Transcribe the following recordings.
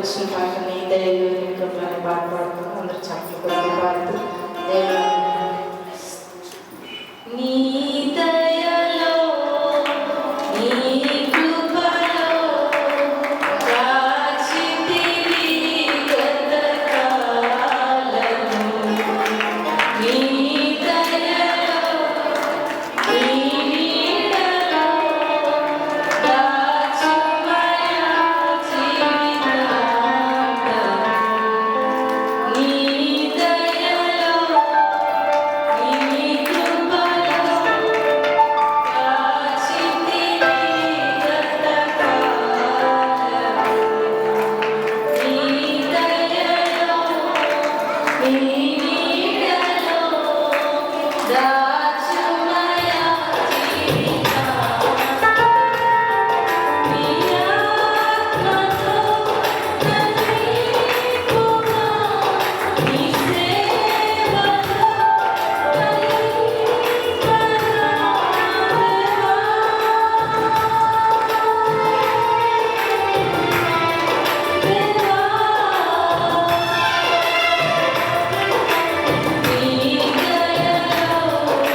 వచ్చిన పాట నీ దయలు నీ కృపలని పాట పాడుతాం. అందరూ చక్కగా కొద్దిగా పాడుతూ దేవుని నీ దయలో నీ కృపలో కాచితివి గతకాలము. నీ దయలో నీ నీడలో దాచుమయా జీవితాంతము. నీ దయలో నీ కృపలో కాచితివి గతకాలము. నీ దయలో నీ నీడలో దాచుమయా జీవితాంతము. నీ ఆత్మతో నడిపుమా, నీ సేవలో నీ దయలో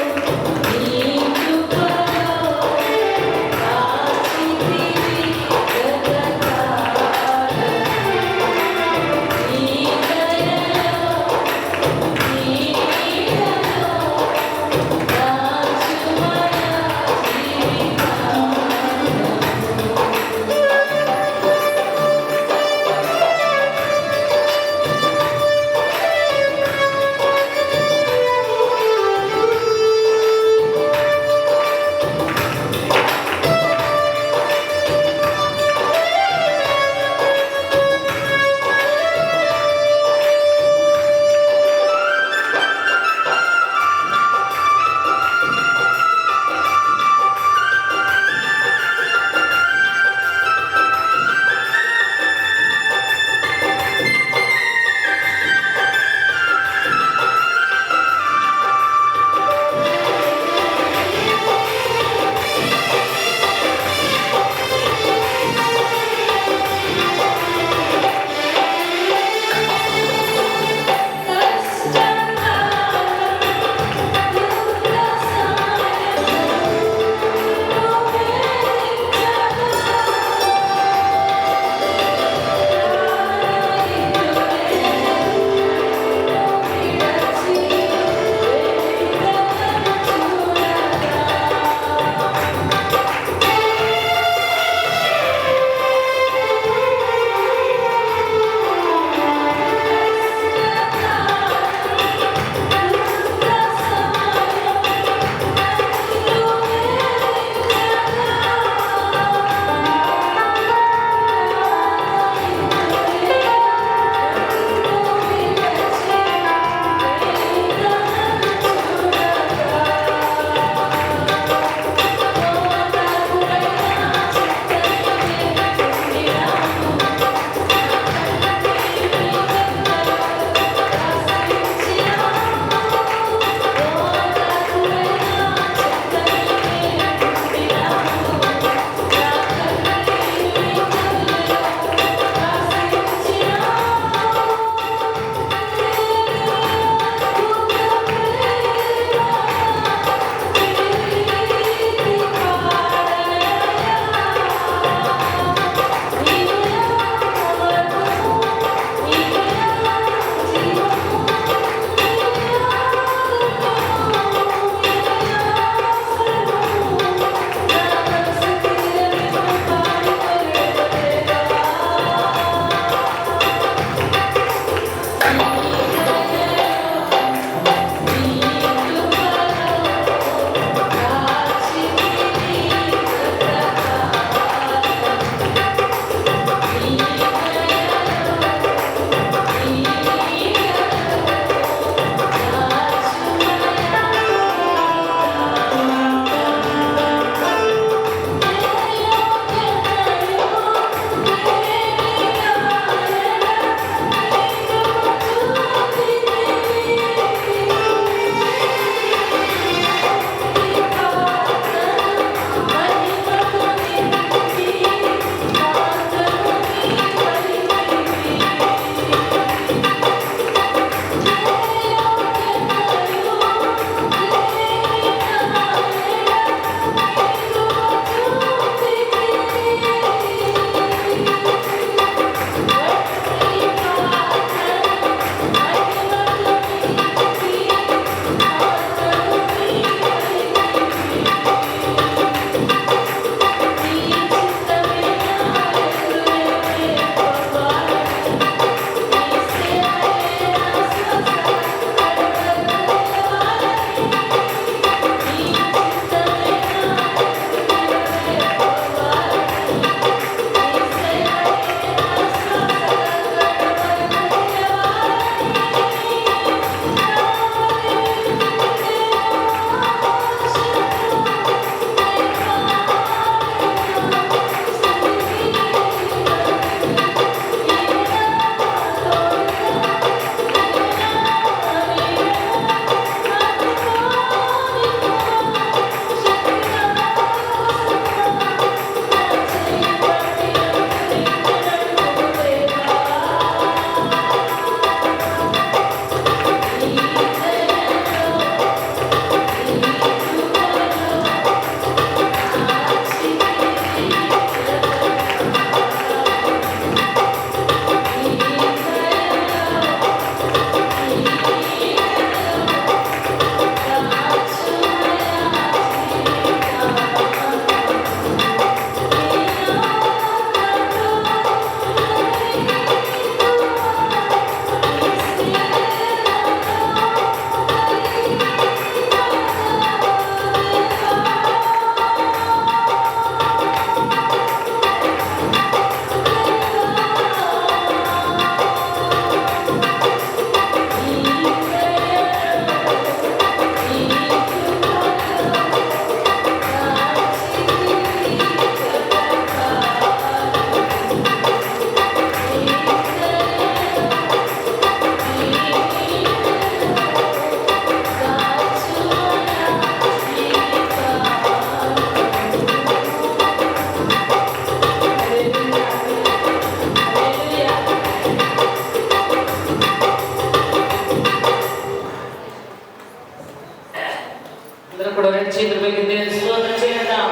అందరూ కూడా రెండు చేతులు పైకి దేవుని స్తోత్రం చేద్దాం.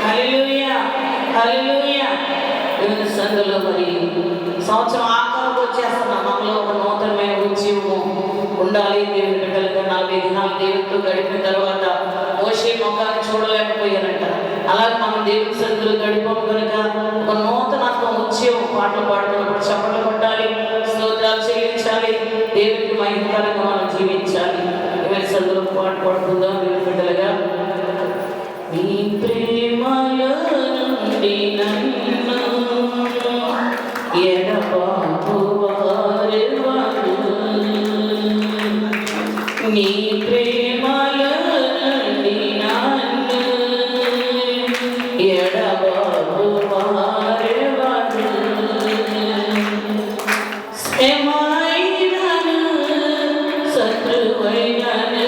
హల్లెలూయా, హల్లెలూయా. దేవుని సందులో మరి సంవత్సరం ఆఖరికి వచ్చేస్తున్నాం. మనలో ఒక నూతనమైన ఉద్యమం ఉండాలి. దేవుని బిడ్డలుగా 40 దినాలు దేవునితో గడిపిన తర్వాత మోషే ముఖాన్ని చూడలేకపోయారంట. అలాగే మనం దేవుని సందులో గడిపాము కనుక ఒక నూతనత్వం ఉద్యమం పాటలు పాడుతున్నప్పుడు చప్పట్లు కొట్టాలి, స్తోత్రాలు చెల్లించాలి, దేవునికి మహిమకరంగా మనం జీవించాలి. దేవుని సందులో పాట పాడుకుందాం దేవుని బిడ్డలుగా. నీ ప్రేమలో నుండి నన్ను ఎడబాపువారెవరు, నీ ప్రేమలో నుండి నన్ను ఎడబాపువారెవరు, శ్రమైనను శత్రువైనను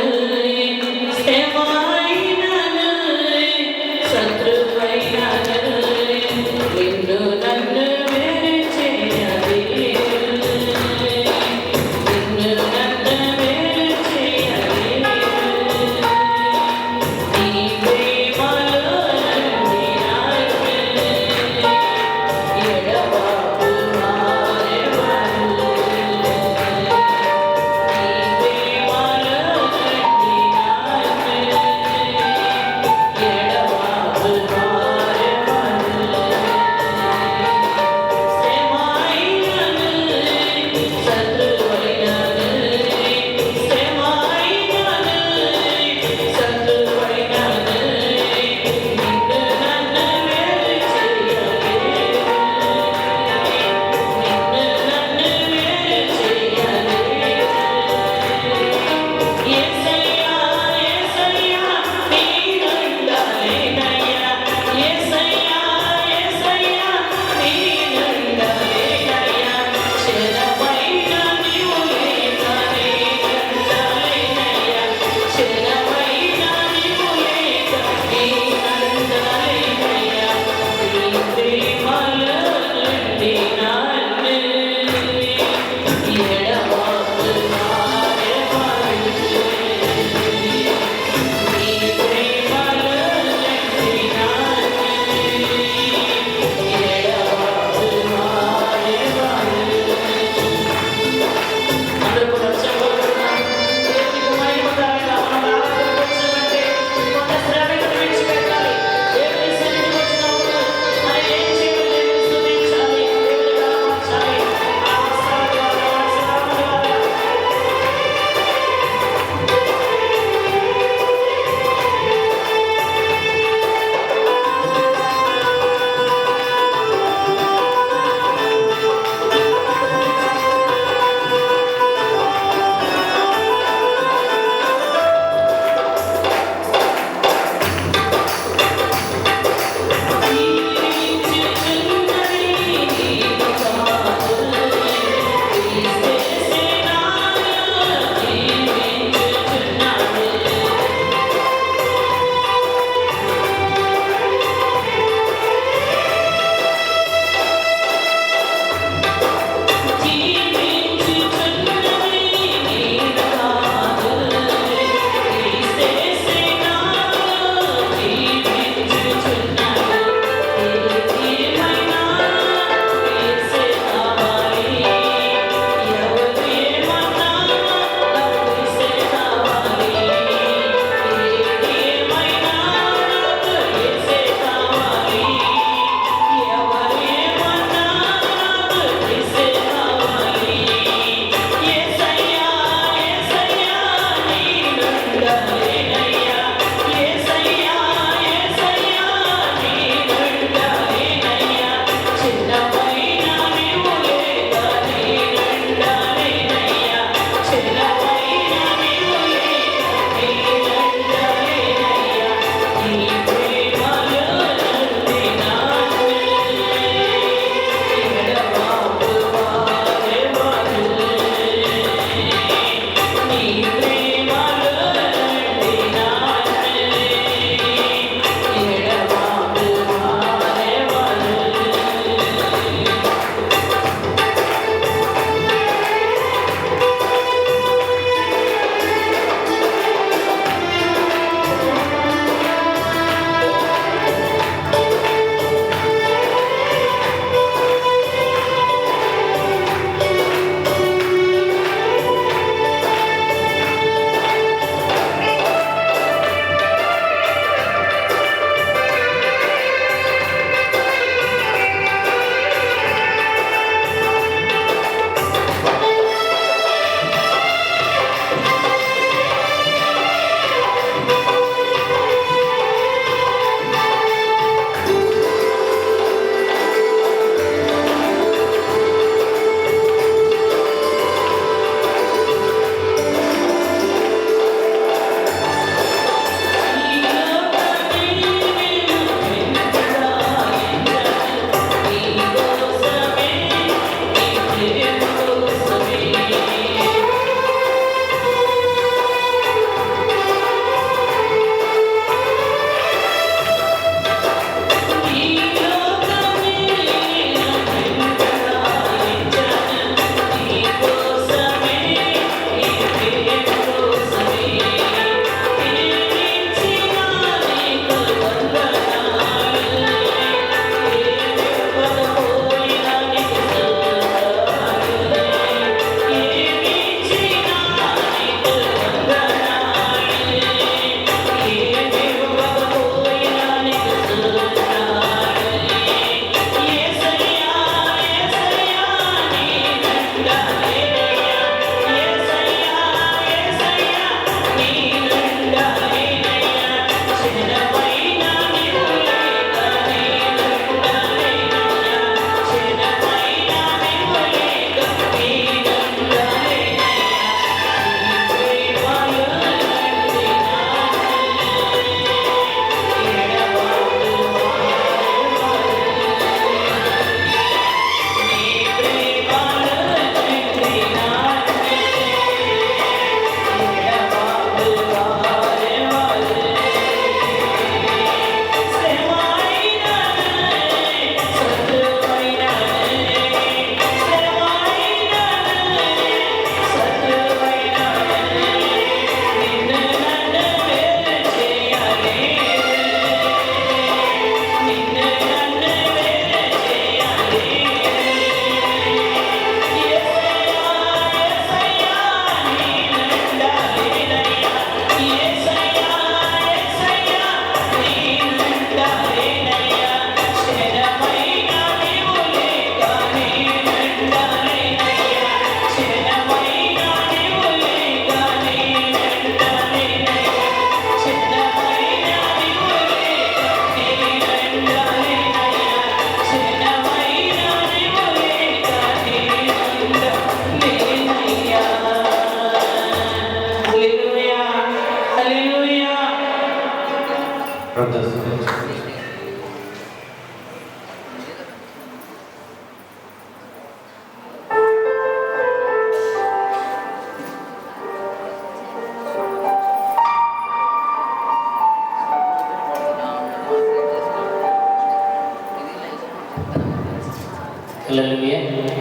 హల్లెలూయా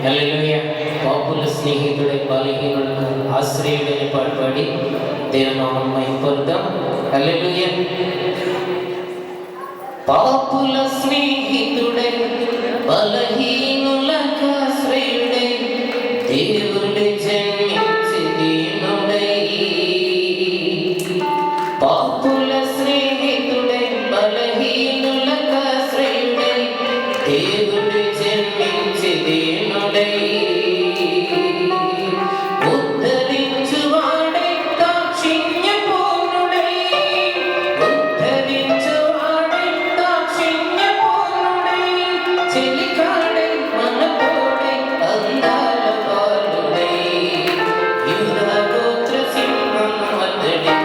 హల్లెలూయా. పాపుల స్నేహితుడై బలహీనులకు ఆశ్రయుడని పాడి దేవుని నామమును మహిమపరుద్దాం. హల్లెలూయా. పాపుల స్నేహితుడై బలహీనులకు ఆశ్రయుడై దేవుడు జన్మించి దీనుడై. పాపుల స్నేహితుడై బలహీనులకు ఆశ్రయుడై దేవుడు జన్మించి దీనుడై. ఉద్ధరించువాడై దాక్షిణ్యపూర్ణుడై, ఉద్ధరించువాడై దాక్షిణ్యపూర్ణుడై, చెలికాడై మనతోడై అందాల బాలుడై, యూదా గోత్ర సింహం అతడే.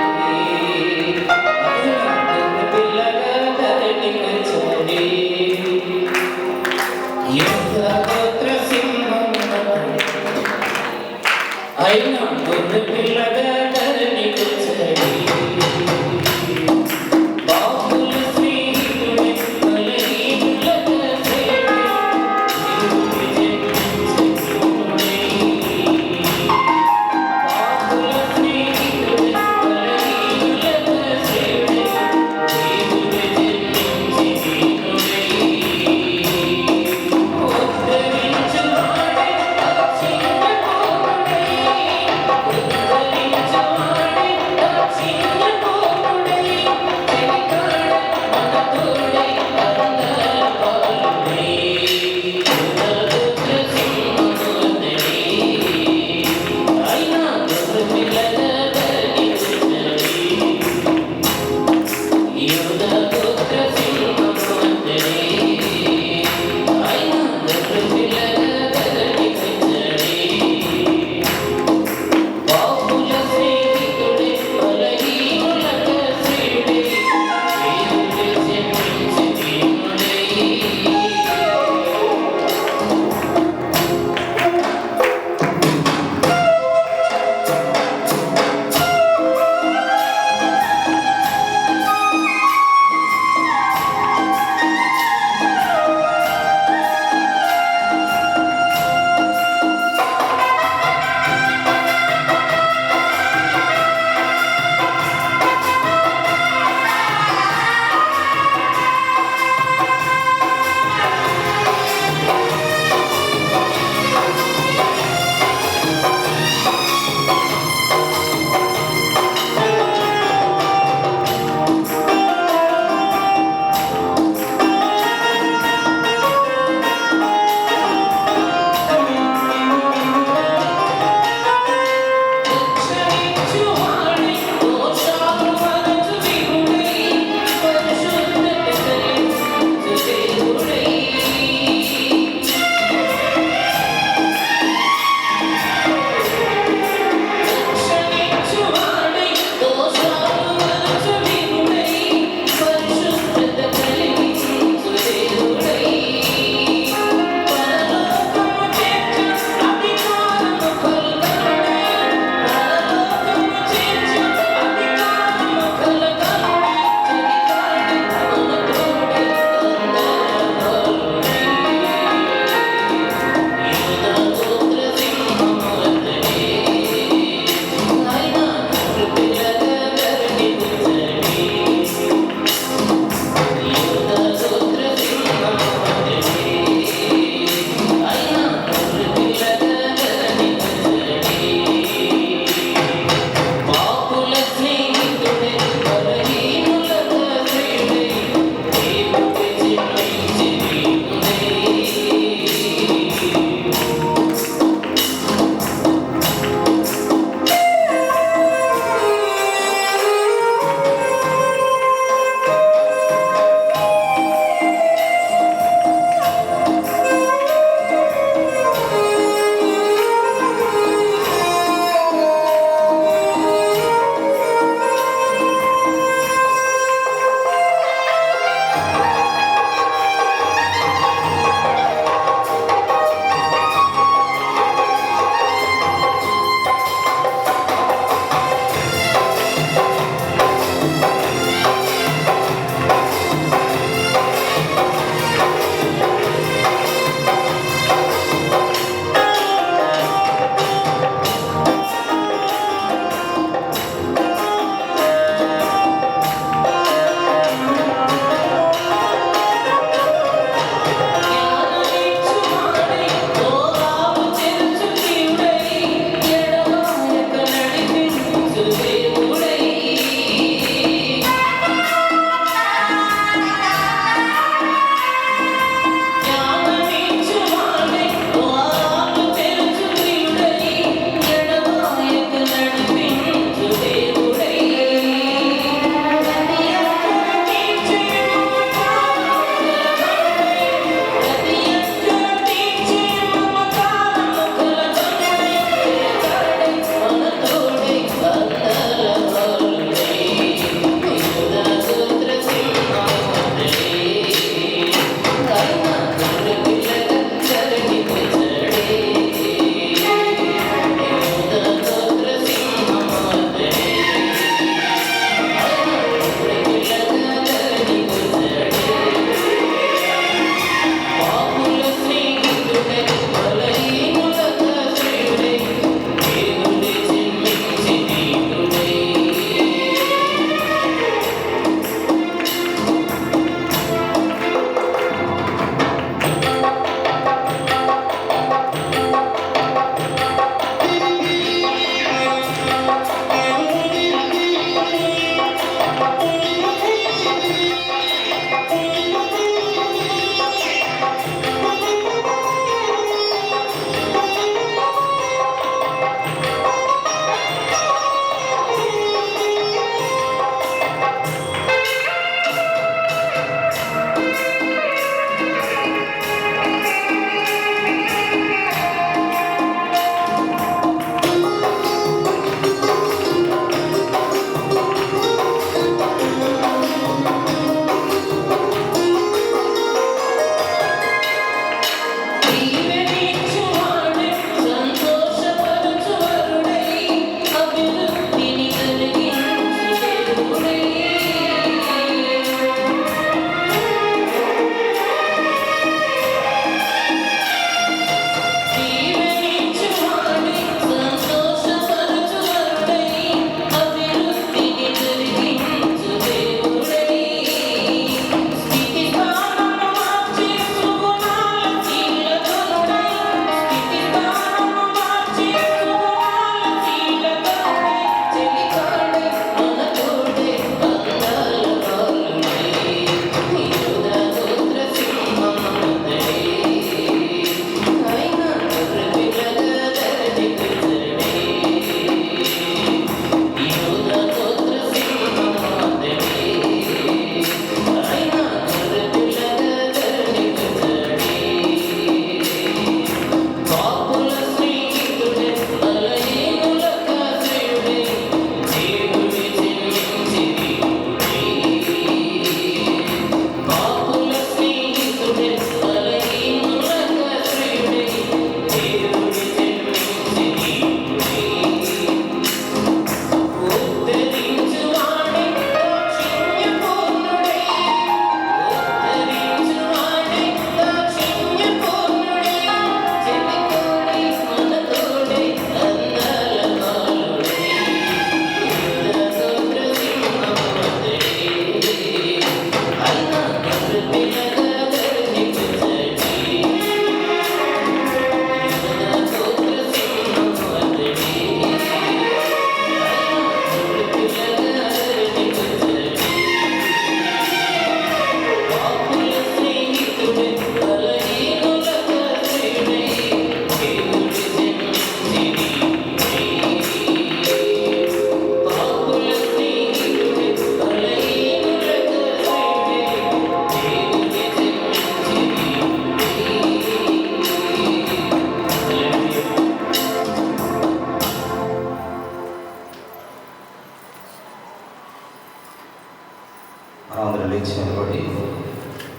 అందరూ లేచి నిలబడి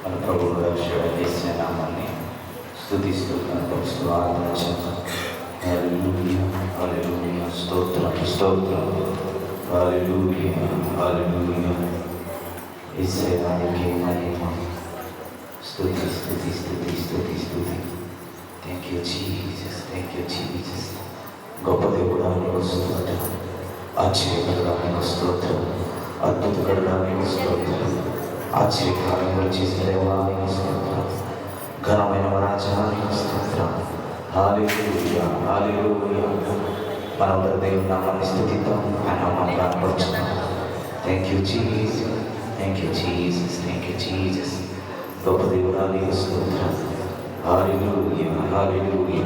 మన ప్రభువు రక్షణ చేసిన నామాన్ని స్తుతిస్తూ కనపరుస్తూ ఆరాధన చేద్దాం. హల్లెలూయా హల్లెలూయా స్తోత్రం స్తోత్రం హల్లెలూయా హల్లెలూయా యేసయ్యానికి మహిమ స్తుతి స్తుతి స్తుతి స్తుతి స్తుతి. Thank you Jesus, thank you Jesus. గొప్ప దేవుడా నీకు స్తోత్రం, ఆశ్చర్యకరుడా నీకు స్తోత్రం, అద్భుతకరుడా నీకు స్తోత్రం, ఆశ్చర్యకార్యములు చేసిన దేవా నీకు స్తోత్రం, ఘనమైన రాజా నీకు స్తోత్రం. హల్లెలూయా హల్లెలూయా. మనందరూ దేవుని నామాన్ని స్తుతిద్దాం, ఆయన నామాన్ని కనపరుచుదాం. Thank you Jesus, thank you Jesus, thank you Jesus. గొప్ప దేవుడా నీకు స్తోత్రం. హల్లెలూయా హల్లెలూయా.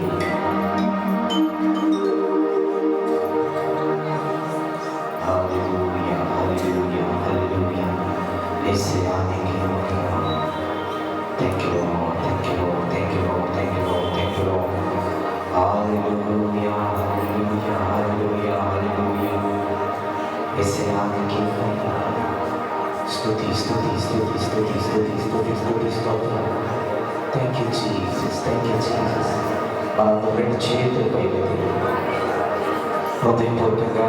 హల్లెలూయా హల్లెలూయా హల్లెలూయా. యేసయ్యానికి మహిమ. Thank you Lord, thank you Lord, thank you Lord, thank you Lord, thank you Lord. హల్లెలూయా హల్లెలూయా హల్లెలూయా హల్లెలూయా. యేసయ్యానికి మహిమ. స్తుతి స్తుతి స్తుతి స్తుతి స్తుతి స్తుతి స్తుతి స్తోత్రం. Thank you Jesus, thank you Jesus. మనం రెండు చేతులు పైకి హృదయపూర్వకంగా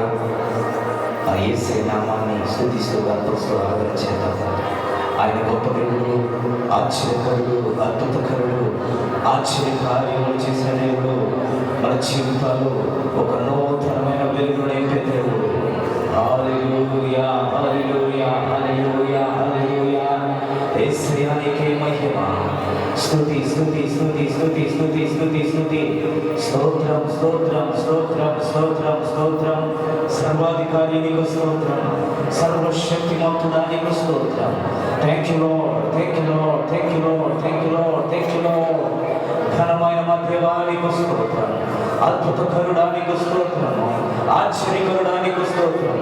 ఆ యేసయ్య నామాన్ని స్తుతిస్తూ కనపరుస్తూ ఆరాధన చేద్దాం. ఆయన గొప్ప దేవుడు, ఆశ్చర్యకరుడు, అద్భుతకరుడు, ఆశ్చర్యకార్యములు చేసిన దేవుడు. మన జీవితాల్లో ఒక నూతనమైన వెలుగును నింపే దేవుడు. హల్లెలూయా హల్లెలూయా హల్లెలూయా హల్లెలూయా. యేసయ్యానికే మహిమ. స్తుతి స్తుతి స్తుతి స్తుతి స్తుతి స్తుతి స్తుతి. స్తోత్రం స్తోత్రం స్తోత్రం స్తోత్రం స్తోత్రం. సర్వాధికారి నీకు స్తోత్రం, సర్వశక్తిమంతుడా నీకు స్తోత్రం. Thank you Lord, thank you Lord, thank you Lord, thank you Lord, thank you lord. ఘనమైన మా దేవా నీకు స్తోత్రం, అద్భుతకరుడా నీకు స్తోత్రం, ఆశ్చర్యకరుడా నీకు స్తోత్రం.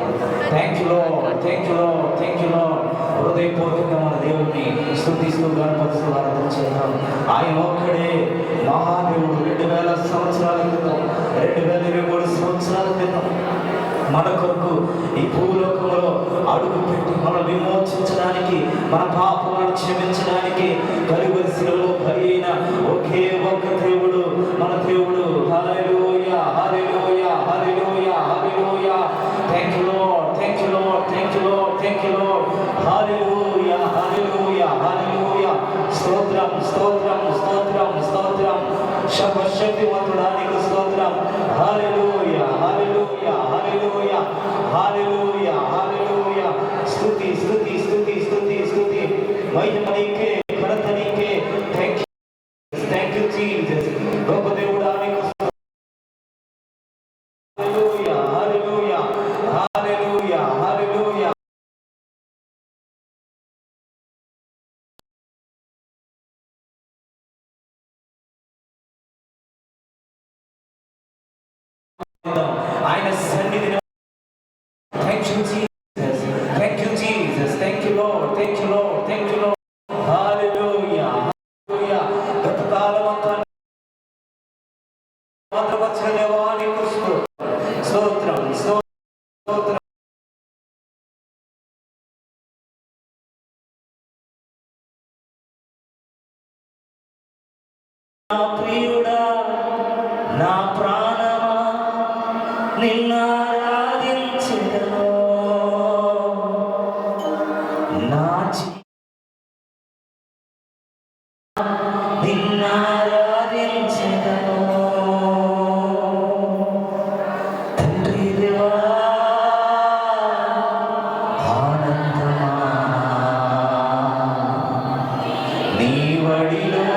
Thank you Lord, thank you Lord, thank you lord. హృదయపూర్వకంగా మన దేవుడిని స్తుతిస్తూ గణపరుస్తూ ఆరాధన చేద్దాం. ఆయన ఒక్కడే మహాదేవుడు. 2000 సంవత్సరాల క్రితం, 2023 సంవత్సరాల క్రితం మన కొరకు ఈ భూలోకంలో అడుగు పెట్టి మనం విమోచించడానికి, మన పాపములను క్షమించడానికి కలువరి శిలువలో బలి అయిన ఒకే ఒక్క దేవుడు మన దేవుడు. హల్లెలూయా హల్లెలూయా హల్లెలూయా హల్లెలూయా. Thank you Lord, thank you Lord, thank you Lord, thank you Lord. హల్లెలూయా హల్లెలూయా హల్లెలూయా. స్తోత్రం స్తోత్రం స్తోత్రం స్తోత్రం. సర్వశక్తిమంతుడా నీకు స్తోత్రం. హల్లెలూయా హల్లెలూయా హల్లెలూయా హల్లెలూయా హల్లెలూయా. స్తుతి స్తుతి స్తుతి స్తుతి స్తుతి. మహిమ నీకే, ఘనత నీకే. Thank you Jesus. గొప్ప దేవుడా నీకు హల్లెలూయా హల్లెలూయా హల్లెలూయా హల్లెలూయా. ఆయన సన్నిధిని. Thank you Jesus, thank you Jesus, thank you Lord, thank you Lord, thank you Lord. హల్లెలూయా హల్లెలూయా. గతకాలం అంతా భద్రపరిచిన దేవా నీకు స్తోత్రం స్తోత్రం. నా ప్రియుడా, నా ప్రాణమా, నిన్ను ఆరాధించెదను. నా నిన్ను ఆరాధించెదను. తండ్రి దేవా ఆనందమా, నీ వడిలో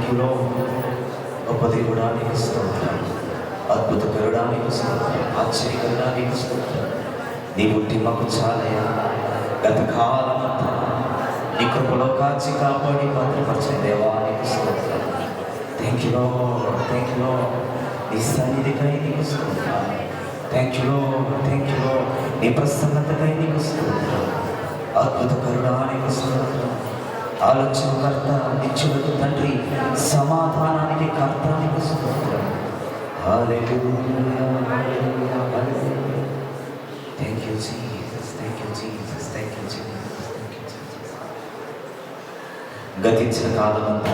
యూ గొప్ప దేవుడా నీకు స్తోత్రం, అద్భుతకరుడా నీకు స్తోత్రం, ఆశ్చర్యకరుడా నీకు స్తోత్రం. నీ బుద్ధి మాకు చాలయా. గత కాలమంతా నీ కృపలో కాచి కాపాడి భద్రపరిచిన దేవా నీకు స్తోత్రం. థ్యాంక్ యూ నీ సన్నిధికై నీకు స్తోత్రం. థ్యాంక్ యూ నీ ప్రసన్నతకై నీకు స్తోత్రం. అద్భుతకరుడా నీకు స్తోత్రం. ఆలోచనకర్త, నిత్యులకు తండ్రి, సమాధానానికి కర్త నీకు స్తోత్రం. హల్లెలూయా, హల్లెలూయా, హల్లెలూయా. Thank you Jesus, thank you Jesus, thank you Jesus, thank you Jesus. గతించిన కాలమంతా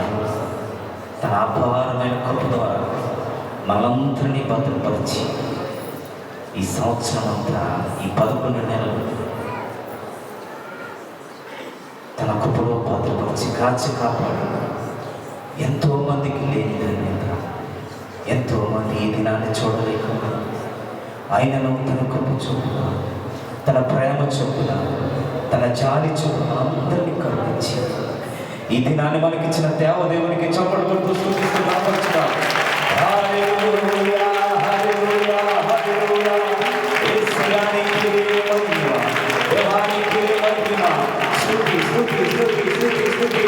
తన అపారమైన కృప ద్వారా మనందరినీ భద్రపరిచి ఈ సంవత్సరం అంతా, ఈ 11 నెలలు తన కృపలో భద్రపరిచి కాచి కాపాడు. ఎంతోమందికి లేని ధన్యత, ఎంతోమంది ఈ దినాన్ని చూడలేకుండా ఆయనను తన కృప చొప్పున, తన ప్రేమ చొప్పున, తన జాలి చొప్పున అందరినీ కరుణించి ఈ దినాన్ని మనకిచ్చిన దేవదేవునికి చప్పట్లు కొడుతూ స్తుతిస్తున్నాము. హల్లెలూయా, హల్లెలూయా, హల్లెలూయా. యేసుయానికి మహిమ, దేవానికి మహిమ. స్తుతి, స్తుతి, స్తుతి, స్తుతి, స్తుతి.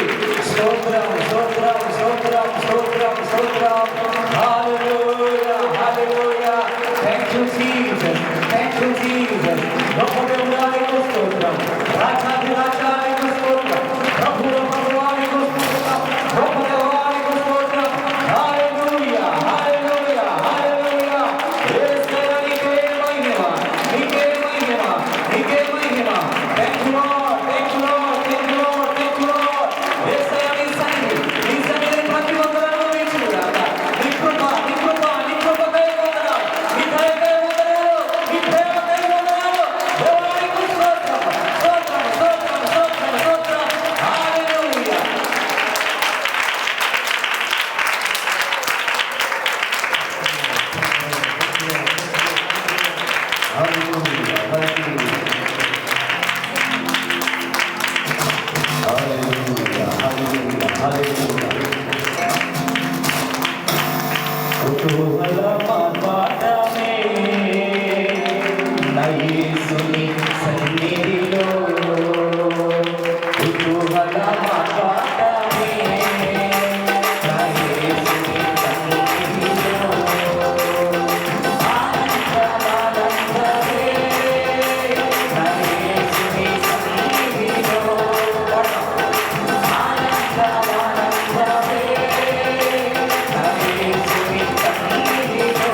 స్తోత్రం, స్తోత్రం, స్తోత్రం, స్తోత్రం, స్తోత్రం. హల్లెలూయా, హల్లెలూయా. Thank you Jesus, thank you Jesus. గొప్ప దేవునికి స్తోత్రం, రాజాది రాజానికి స్తోత్రం, ప్రభువుల ప్రభువానికి స్తోత్రం, గొప్ప దేవునికి స్తోత్రం. హల్లెలూయా, హల్లెలూయా, హల్లెలూయా. యేసుయానికి మహిమ, నీకే మహిమ, నీకే మహిమ. Thank you Lord, thank you Lord, thank you Lord, thank you Lord. యేసుయాని సన్నిధి ప్రతి ఒక్కరూ వీక్షించుగాక. నీ కృప, నీ కృప, నీ కృపకై వందనాలు, నీ దయకై వందనాలు, నీ ప్రేమకై వందనాలు. దేవునికి స్తోత్రం, స్తోత్రం, స్తోత్రం, స్తోత్రం, స్తోత్రం. హల్లెలూయా. హల్లెలూయా, హల్లెలూయా, హల్లెలూయా, హల్లెలూయా. కుతూహలమార్పాటమే నా యేసుని సన్నిధిలో, కుతూహలమార్పాటమే నా యేసుని సన్నిధిలో. ఆనందమానందమే నా యేసుని సన్నిధిలో. ఆనందమానందమే నా యేసుని సన్నిధిలో.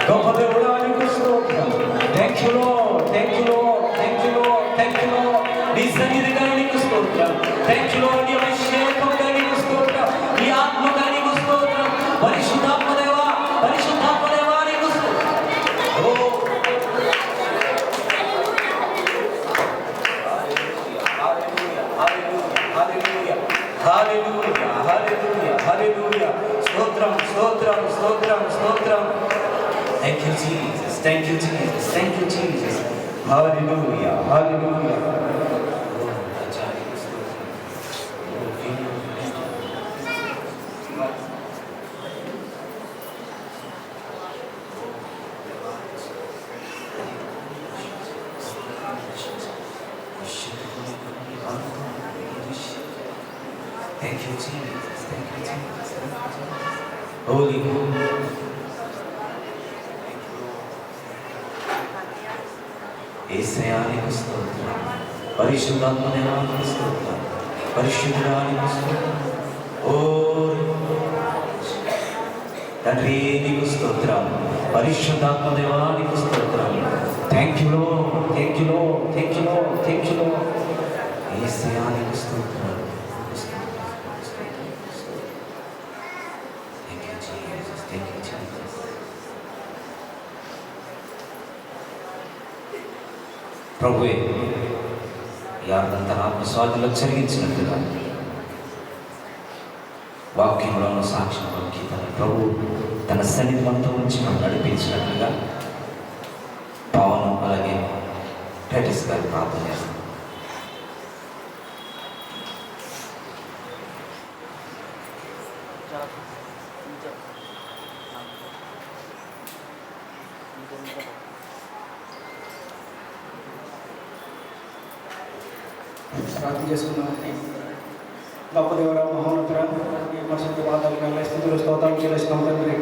గొప్ప దేవుడా నీకు స్తోత్రం. Thank you Lord, thank you Lord, thank you Lord, thank you lord. నీ సన్నిధిగా నీకు స్తోత్రం. Thank you lord. నీ అభిషేకంగా నీకు స్తోత్రం. నీ ఆత్మగా నీకు స్తోత్రం. పరిశుద్ధాత్మ దేవా, పరిశుద్ధాత్మ దేవా నీకు స్తోత్రం. ఓ హల్లెలూయా, హల్లెలూయా, హల్లెలూయా. స్తోత్రం, స్తోత్రం, స్తోత్రం, స్తోత్రం. Thank you Jesus, thank you Jesus, thank you Jesus. Hallelujah, hallelujah. Thank you, Jesus. Thank you, Jesus. Holy God. యేసయ్యా నీకు స్తోత్రం. పరిశుద్ధాత్మ దేవా నీకు స్తోత్రం. పరిశుద్ధుడా నీకు స్తోత్రం. ఓ తండ్రి నీకు స్తోత్రం. పరిశుద్ధాత్మ దేవా నీకు స్తోత్రం. Thank you Lord, thank you Lord, thank you Lord, thank you Lord. యేసయ్యా నీకు స్తోత్రం. ప్రభువే యావన్ తన ఆత్మస్వాధీనంలో జరిగించినట్లుగా వాక్యంలోనూ సాక్ష్యంలో గీతను ప్రభు తన సన్నిధి మనతో ఉంచి మనం నడిపించినట్లుగా పవనం అలాగే టైటస్ గారు ప్రార్థన చేస్తాం. ప్రార్థన చేసుకున్నామండి. గొప్ప దేవుడ, మహోన్నతుడ, ఈ పరిశుద్ధ పాదాలు స్థితులు స్తోత్రం చెల్లిస్తున్నాం తండ్రి.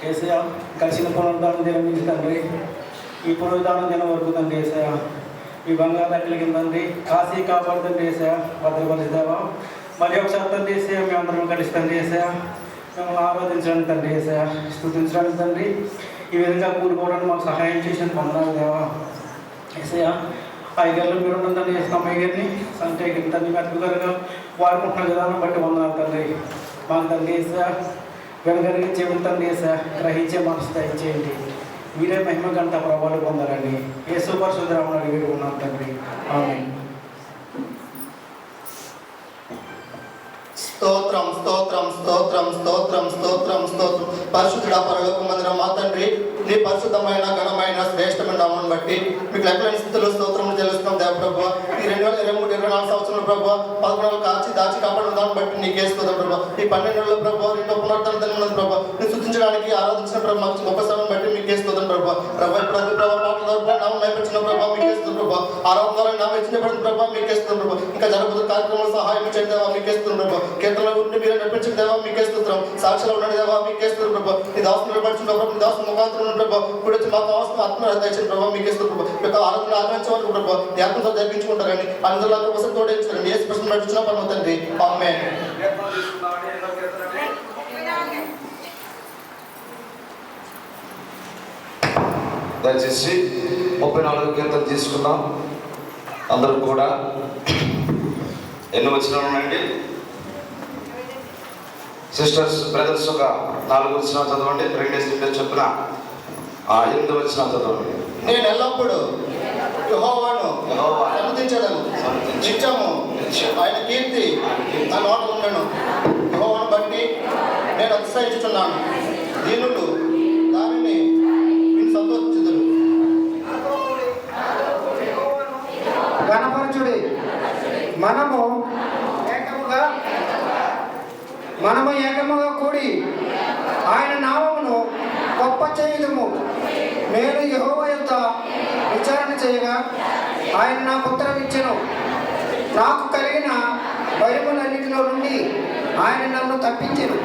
యేసయ్య కలిసిన పునరుద్ధానం దినం నుంచి తండ్రి, ఈ పునరుద్ధానం దినం వరకు తండ్రి యేసయ్య ఈ బంగారు కలిగిన తండ్రి కాశీ కాపాడుతండి యేసయ్య, భద్రపరిచేదేవా మరి ఒకసారి తండ్రి యేసయ్య మేమందరం కలిసి తండ్రి యేసయ్య మిమ్మల్ని ఆరాధించడానికి తండ్రి యేసయ్య స్తుతించడానికి తండ్రి ఈ విధంగా కూడుకోవడానికి మాకు సహాయం చేసిన పొందడానికి దేవా యేసయ్య. ఐగర్లు మీరు ఉంటుందని చేస్తున్నాం. ఐగర్ని అంటే తండ్రి మెత్తగారుగా వాడుకుంటున్న విధానం బట్టి వందనాలు తండ్రి. మాకు తండ్రి యేసయ్య వెనకరిగి చెవులు తండ్రి యేసయ్య గ్రహించే మనసు దయచేయండి. మీరే మహిమ గంట ప్రభావాలు పొందాలండి. యేసు పరిశుద్ధ నామమున అడిగి ఉన్నాం తండ్రి. ఆమేన్. స్తోత్రం స్తోత్రం స్తోత్రం స్తోత్రం స్తోత్రం స్తోత్రం. పరిశుద్ధుడ పరలోకమందున మా తండ్రి, నీ పరిశుద్ధమైన ఘనమైన శ్రేష్టమైన నామమును బట్టి మీకు లెక్కలేని స్థితిలో స్తోత్రములు చెల్లిస్తున్నాం దేవ ప్రభువా. ఈ 2023-24 సంవత్సరంలో ప్రభువా 11 నెలలు కాచి దాచి కాపాడిన దాన్ని బట్టి నీకే స్తోత్రం ప్రభువా. ఈ 12 నెలల ప్రభువా రెండో పునరుద్ధరణ దినమున ప్రభువా నేను స్తుతించడానికి ఆరాధించిన ప్రభు మాకు గొప్ప సమయం బట్టి మీకే స్తోత్రం ప్రభువా. ప్రభువా ఇప్పుడు అది ప్రభువా పాటల ద్వారా నామం నైపచ్చిన ప్రభావ మీకే స్తోత్రం ప్రభువా. ఆరాధన ద్వారా నామం ఇచ్చించబడిన ప్రభావ మీకే స్తోత్రం ప్రభువా. ఇంకా జరగబోతున్న కార్యక్రమాలు సహాయం చేయండి దేవా మీకే స్తోత్రం ప్రభువా. కేంద్రంలో ఉండి మీరు నడిపించిన దేవా మీకే స్తోత్రం. సాక్షిలో ఉండండి దేవా మీకే స్తోత్రం ప్రభువా. నీ దాసుని నిలబడిచిన ప్రభావ నీ దాసుని ముఖాంతరం ఉన్న ప్రభావ ఇప్పుడు వచ్చి మాకు అవసరం ఆత్మ దయచిన ప్రభావ మీకే స్తోత్రం ప్రభువా. ఈ యొక్క ఆరాధన ఆచరించే వరకు ప్రభావ నీ ఆత్మతో జరిపించుకుంటారండి. అందరిలో కోసం తోడించారండి. ఏ స్పష్టం నడిపించిన పని అవుతండి. ఆమేన్. దయచేసి 34 కీర్తన తీసుకుందాం. అందరూ కూడా ఎన్ని వచనాలు ఉన్నాయండి సిస్టర్స్ బ్రదర్స్? ఒక 4 వచనాలు చదవండి. 2 చొప్పున 8 వచనాలు చదవండి. నేను ఎల్లప్పుడూ యెహోవాను సన్నుతించెదను. నిత్యము ఆయన కీర్తి నా నోట ఉండెను. యెహోవాను బట్టి నేను అతిశయించుచున్నాను. దీనులు దానిని నేను సంతోషించుదురు. గణపరచుడి మనము ఏకముగా కూడి ఆయన నామమును గొప్ప చేయుదుము. నేను యెహోవా యొద్ద విచారణ చేయగా ఆయన నాకు ఉత్తరమిచ్చెను. నాకు కలిగిన భయములన్నిటిలో నుండి ఆయన నన్ను తప్పించెను.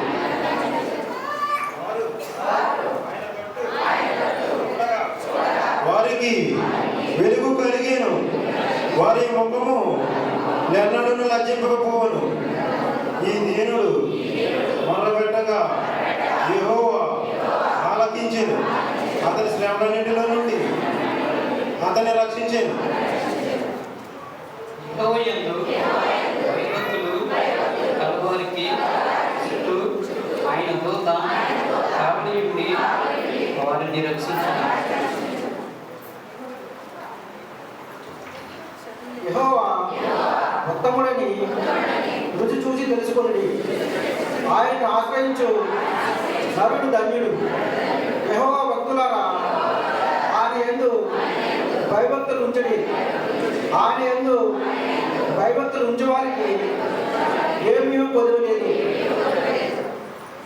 వారికి వెలుగు కలిగేను, వారి ముఖము నెన్నడును లజ్జింపకపోవను. ఈ దీనుడు మొదలుపెట్టగా యెహోవా ఆలకించి ఆదరించాను. అతని శ్రమలన్నింటిలో నుండి అతన్ని రక్షించాను. యెహోవాయందు భయభక్తులు కలవారికి చుట్టూ ఆయన దూత కావలి ఉండి వారిని రక్షించును. యెహోవా ఉత్తముడని రుచి చూసి తెలుసుకొనుడి. ఆయనను ఆశ్రయించు నరుడు ధన్యుడు. యెహోవా భక్తులారా, ఆయన యందు భయభక్తులు ఉంచడి. ఆయన యందు భయభక్తులు ఉంచేవారికి ఏమీ కొదువు లేదు.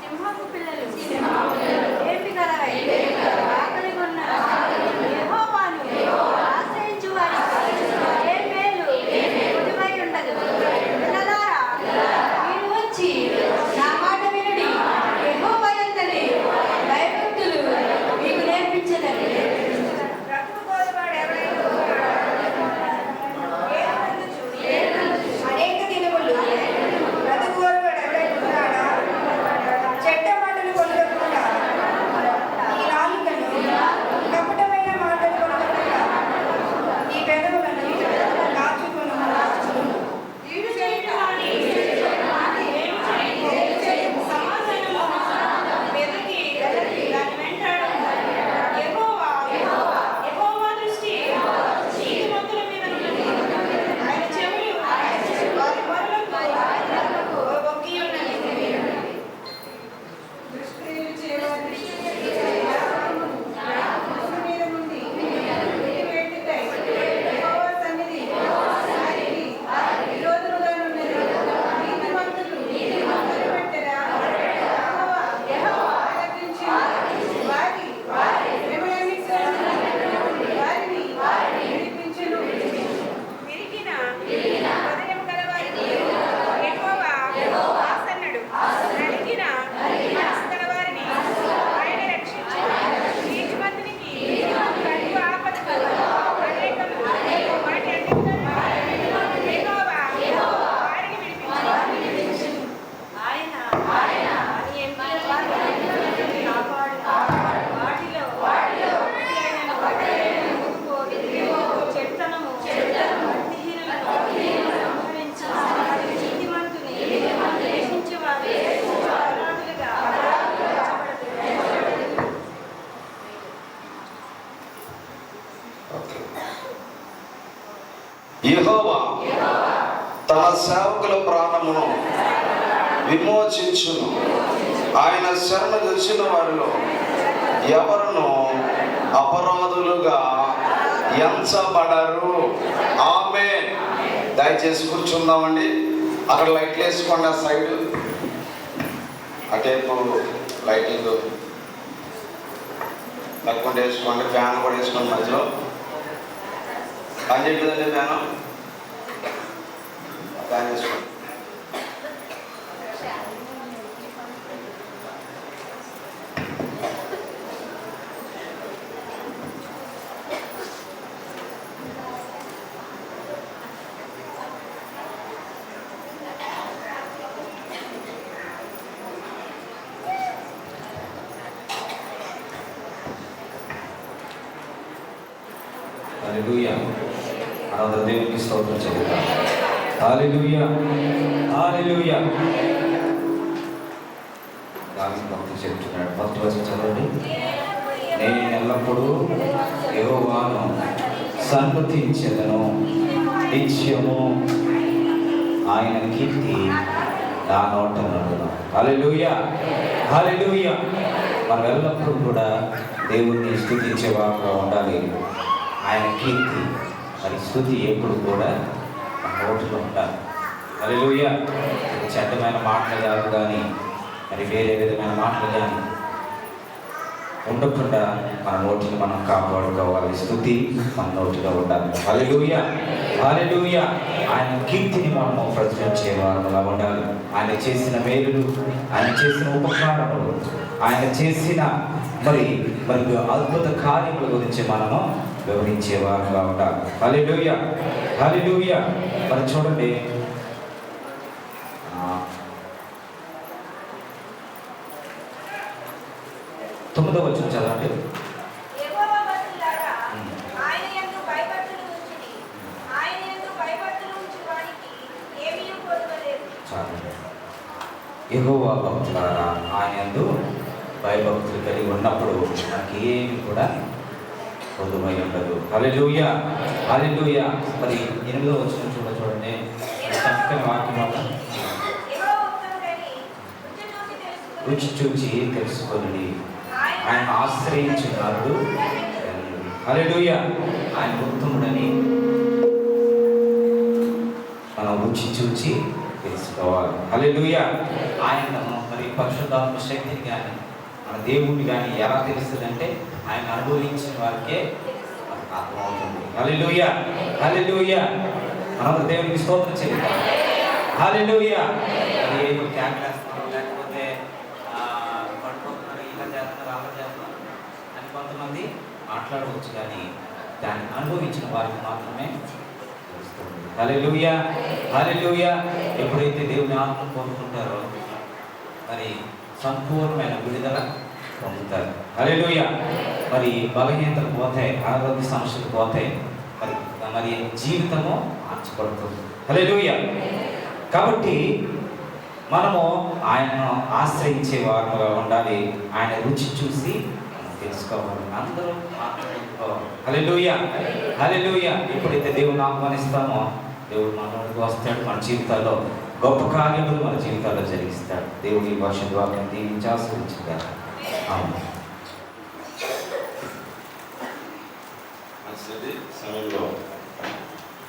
సింహపు పిల్లలు ఏమి కలవై ఆకలి కొన్న యెహోవాను ఆశ్రయించు వారికి ఏ మేలు కొదువై ఉండదు. పిల్లలారా, మీరు వచ్చి నా మాట వినుడి. యెహోవా యందలి భయభక్తులు మీకు నేర్పించెదను. రక్తము కోరువాడు ఎవరైనా అనేక దినములు బ్రతుకువాడు ఎవరైనా ఉన్నాడా? చెడ్డ మాటలు కొనకుండా ఈ నాలుకను, కపటమైన మాటలు కొనకుండా ఈ పెదవులను కాచుకొను. కీడు చేయుట అని సమాధానము వెతికి దాని వెంటాడు. యెహోవా దృష్టి నీతిమంతుల మీద ఉన్నది. ఆయన చెవులు వారి మొరలకు ఒగ్గి ఉన్నవి. హృదయం గలవారికి యెహోవా ఆసన్నుడు. నలిగిన మనసు గలవారిని ఆయన రక్షించును. నీతిమంతునికి కలుగు ఆపదకు అనేకము వాటి అడ్డంకులను యెహోవా వారిని విడిపించును. ఆయన నీ ఎంపిక వారిని కాపాడు. వాటిలో చెడుతనము యెహోవా తన సేవకుల ప్రాణమును విమోచించును. ఆయన శరణ తెలిసిన వారిలో ఎవరును అపరాధులుగా ఎంచబడరు. ఆమేన్. దయచేసి కూర్చుందామండి. అక్కడ లైట్లు వేసుకోండి. ఆ సైడ్ అటేపు లైటింగ్ తక్కువ వేసుకోండి. ఫ్యాన్ కూడా వేసుకోండి. మధ్యలో పని చేయలేదండి ఫ్యాన్ వేసుకోండి. హల్లెలూయా. అనంతరం దేవునికి స్తోత్రం చెల్లిద్దాం. హల్లెలూయా, హల్లెలూయా. దావీదు భక్తుడు చెప్తున్నాడు. ఫస్ట్ వచనం చదవండి. నేను ఎల్లప్పుడూ యెహోవాను సన్నుతించెదను. నిత్యము ఆయన కీర్తి నా నోట నుండును. హల్లెలూయా, హల్లెలూయా. మనం ఎల్లప్పుడూ కూడా దేవుణ్ణి స్తుతించే వారుగా ఉండాలి. ఆయన కీర్తి మరి స్తుతి ఎప్పుడు కూడా మన నోటిలో ఉండాలి. హల్లెలూయా. చెడ్డమైన మాటలు కాదు కానీ మరి వేరే విధమైన మాటలు కానీ ఉండకుండా మన నోటిని మనం కాపాడుకోవాలి. స్తుతి మన నోటిలో ఉండాలి. హల్లెలూయా, హల్లెలూయా. ఆయన కీర్తిని మనము ప్రచురించే వారుగా ఉండాలి. ఆయన చేసిన మేలులు, ఆయన చేసిన ఉపకారములు, ఆయన చేసిన మరి అద్భుత కార్యముల గురించి మనము వివరించే వారుగా ఉండాలి. హల్లెలూయా, హల్లెలూయా. మరి చూడండి, 9వ వచనం చదవండి. యెహోవా భక్తులారా, ఆయన యందు భయభక్తులు ఉంచుడి. ఆయన యందు భయభక్తులు ఉంచు వానికి ఏమీయూ కొదవలేదు. యెహోవా భక్తులారా, ఆయన యందు భయభక్తులు కలిగి ఉన్నప్పుడు మనకి ఏమి కూడా కొదువై ఉండదు. హల్లెలూయా, హల్లెలూయా. మరి 8వ వచనం చూడండి. చక్కని వాక్యం యెహోవా ఉత్తముడని రుచి చూసి రుచి చూచి తెలుసుకొని ఆయన ఆశ్రయించున్నాడు. హల్లెలూయా. ఆయన ఉత్తముడని మనం రుచి చూచి తెలుసుకోవాలి. హల్లెలూయా. ఆయనను మరి పరిశుద్ధాత్మ శక్తిని కానీ మన దేవుడిని కానీ ఎలా తెలుస్తుందంటే ఆయన అనుభవించిన వారికే అర్థమవుతుంది. హల్లెలూయా, హల్లెలూయా. మనం దేవునికి స్తోత్రం చేద్దాం. హల్లెలూయా. ఏదో క్యాన్వేస్తాం లేకపోతే పడిపోతున్నారు, ఇలా చేస్తున్నారు, అలా చేస్తున్నారు అని కొంతమంది మాట్లాడవచ్చు, కానీ దాన్ని అనుభవించిన వారికి మాత్రమే తెలుస్తుంది. హల్లెలూయా, హల్లెలూయా. ఎప్పుడైతే దేవుని ఆత్మను పొందుకుంటారో మరి సంపూర్ణమైన విడుదల పొందుతారు. హల్లెలూయా. మరి బలహీనతలు పోతాయి, ఆరోగ్య సమస్యలు పోతాయి, మరి జీవితము మార్చబడుతుంది. హల్లెలూయా. కాబట్టి మనము ఆయనను ఆశ్రయించే వారుగా ఉండాలి. ఆయన రుచి చూసి తెలుసుకోవాలి. అందరూ మాట్లాడుకోవాలి. హల్లెలూయా, హల్లెలూయా. ఎప్పుడైతే దేవుని ఆహ్వానిస్తామో దేవుడు మనలోకి వస్తాడు. మన జీవితాల్లో గొప్ప కార్యములు మన జీవితాల్లో జరిగిస్తాడు. దేవుడి పరిశుద్ధ వాక్యం దీవించి ఆశీర్వదించుగాక. ఆమేన్. మంచిది. సమయంలో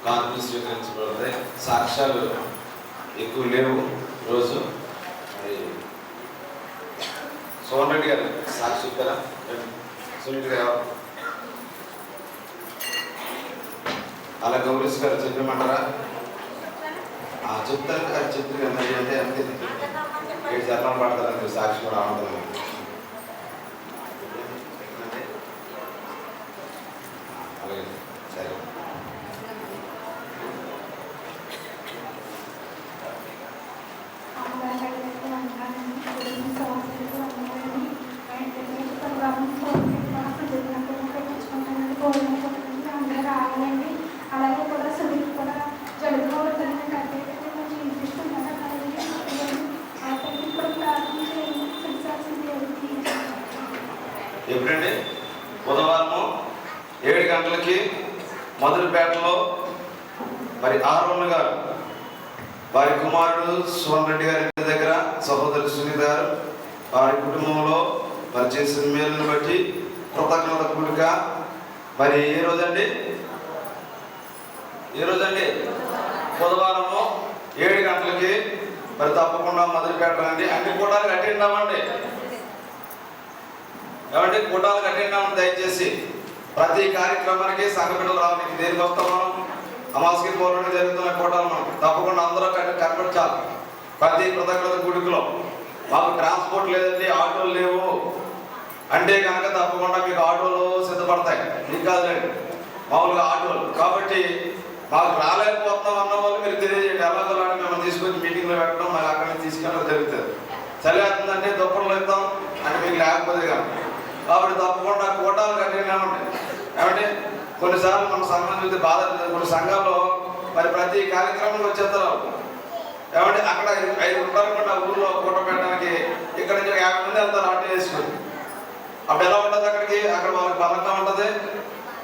కార్పులు స్వీకరించబడతాయి. సాక్ష్యాలు ఎక్కువ లేవు రోజు. మరి సోహన్ రెడ్డి గారు సాక్షి చెప్తారా? సునీల్ గారు అలా గౌరీష్ గారు చెప్పమంటారా? చెప్తారు కదా, చెప్తారు కదా. అంటే అంతే 7 చరణాలు పడతారు. సాక్షి కూడా ఆనందం. అలాగే సరే. అలాగే కూడా సునీల్ కూడా జరుగుతుంది కట్టేటప్పుడు కొంచెం ఇంట్రెస్ట్ ఉన్నదా ఇప్పుడు ఎప్పుడండి? బుధవారము 7 గంటలకి మొదలుపేటలో మరి ఆరోన్ గారు వారి కుమారుడు సోహన్ రెడ్డి గారి ఇంటి దగ్గర సహోదరి సునీత గారు వారి కుటుంబంలో మరి చేసిన మేలును బట్టి కృతజ్ఞత కూడిక. మరి ఏ రోజండి? బుధవారము 7 గంటలకి మరి తప్పకుండా మొదలుపేట రండి. అన్ని కూటాలకు అటెండ్ అవ్వండి. ఏమంటే కూటాలకు అటెండ్ అవ్వండి దయచేసి. ప్రతి కార్యక్రమానికి సంఘ బిడ్డలు రావడానికి దేనికి వస్తాం మనం? అమాస్కి పౌర్ణమి జరుగుతున్న కూటాలు మనకి తప్పకుండా అందరూ కనపరచాలి. ప్రతి కృతజ్ఞత గుడికలో మాకు ట్రాన్స్పోర్ట్ లేదండి, ఆటోలు లేవు అంటే కనుక తప్పకుండా మీకు ఆటోలు సిద్ధపడతాయి. మీకు కాదులేండి, మామూలుగా ఆటోలు. కాబట్టి మాకు రాలేకపోతున్నాం అన్న వాళ్ళు మీరు తెలియజేయండి. ఎలాగోలా మిమ్మల్ని తీసుకొచ్చి మీటింగ్లో పెట్టడం, మళ్ళీ అక్కడి నుంచి తీసుకెళ్ళడం జరుగుతుంది. చలి అవుతుందంటే దుప్పట్లు ఇస్తాం అంటే మీకు లేకపోతే కనుక. కాబట్టి తప్పకుండా కూటాలు కట్టినామండి. ఏమంటే కొన్నిసార్లు మన సంఘం చూస్తే బాధ. కొన్ని సంఘాల్లో మరి ప్రతి కార్యక్రమం వచ్చేస్తారు. ఏమంటే అక్కడ 5 ఉంటారనుకుంటే ఊళ్ళో కూట పెట్టడానికి ఇక్కడ నుంచి 50 మంది వెళ్తారు ఆటో వేసుకుని. అప్పుడు ఎలా ఉంటుంది అక్కడికి? అక్కడ వాళ్ళకి బలంగా ఉంటుంది.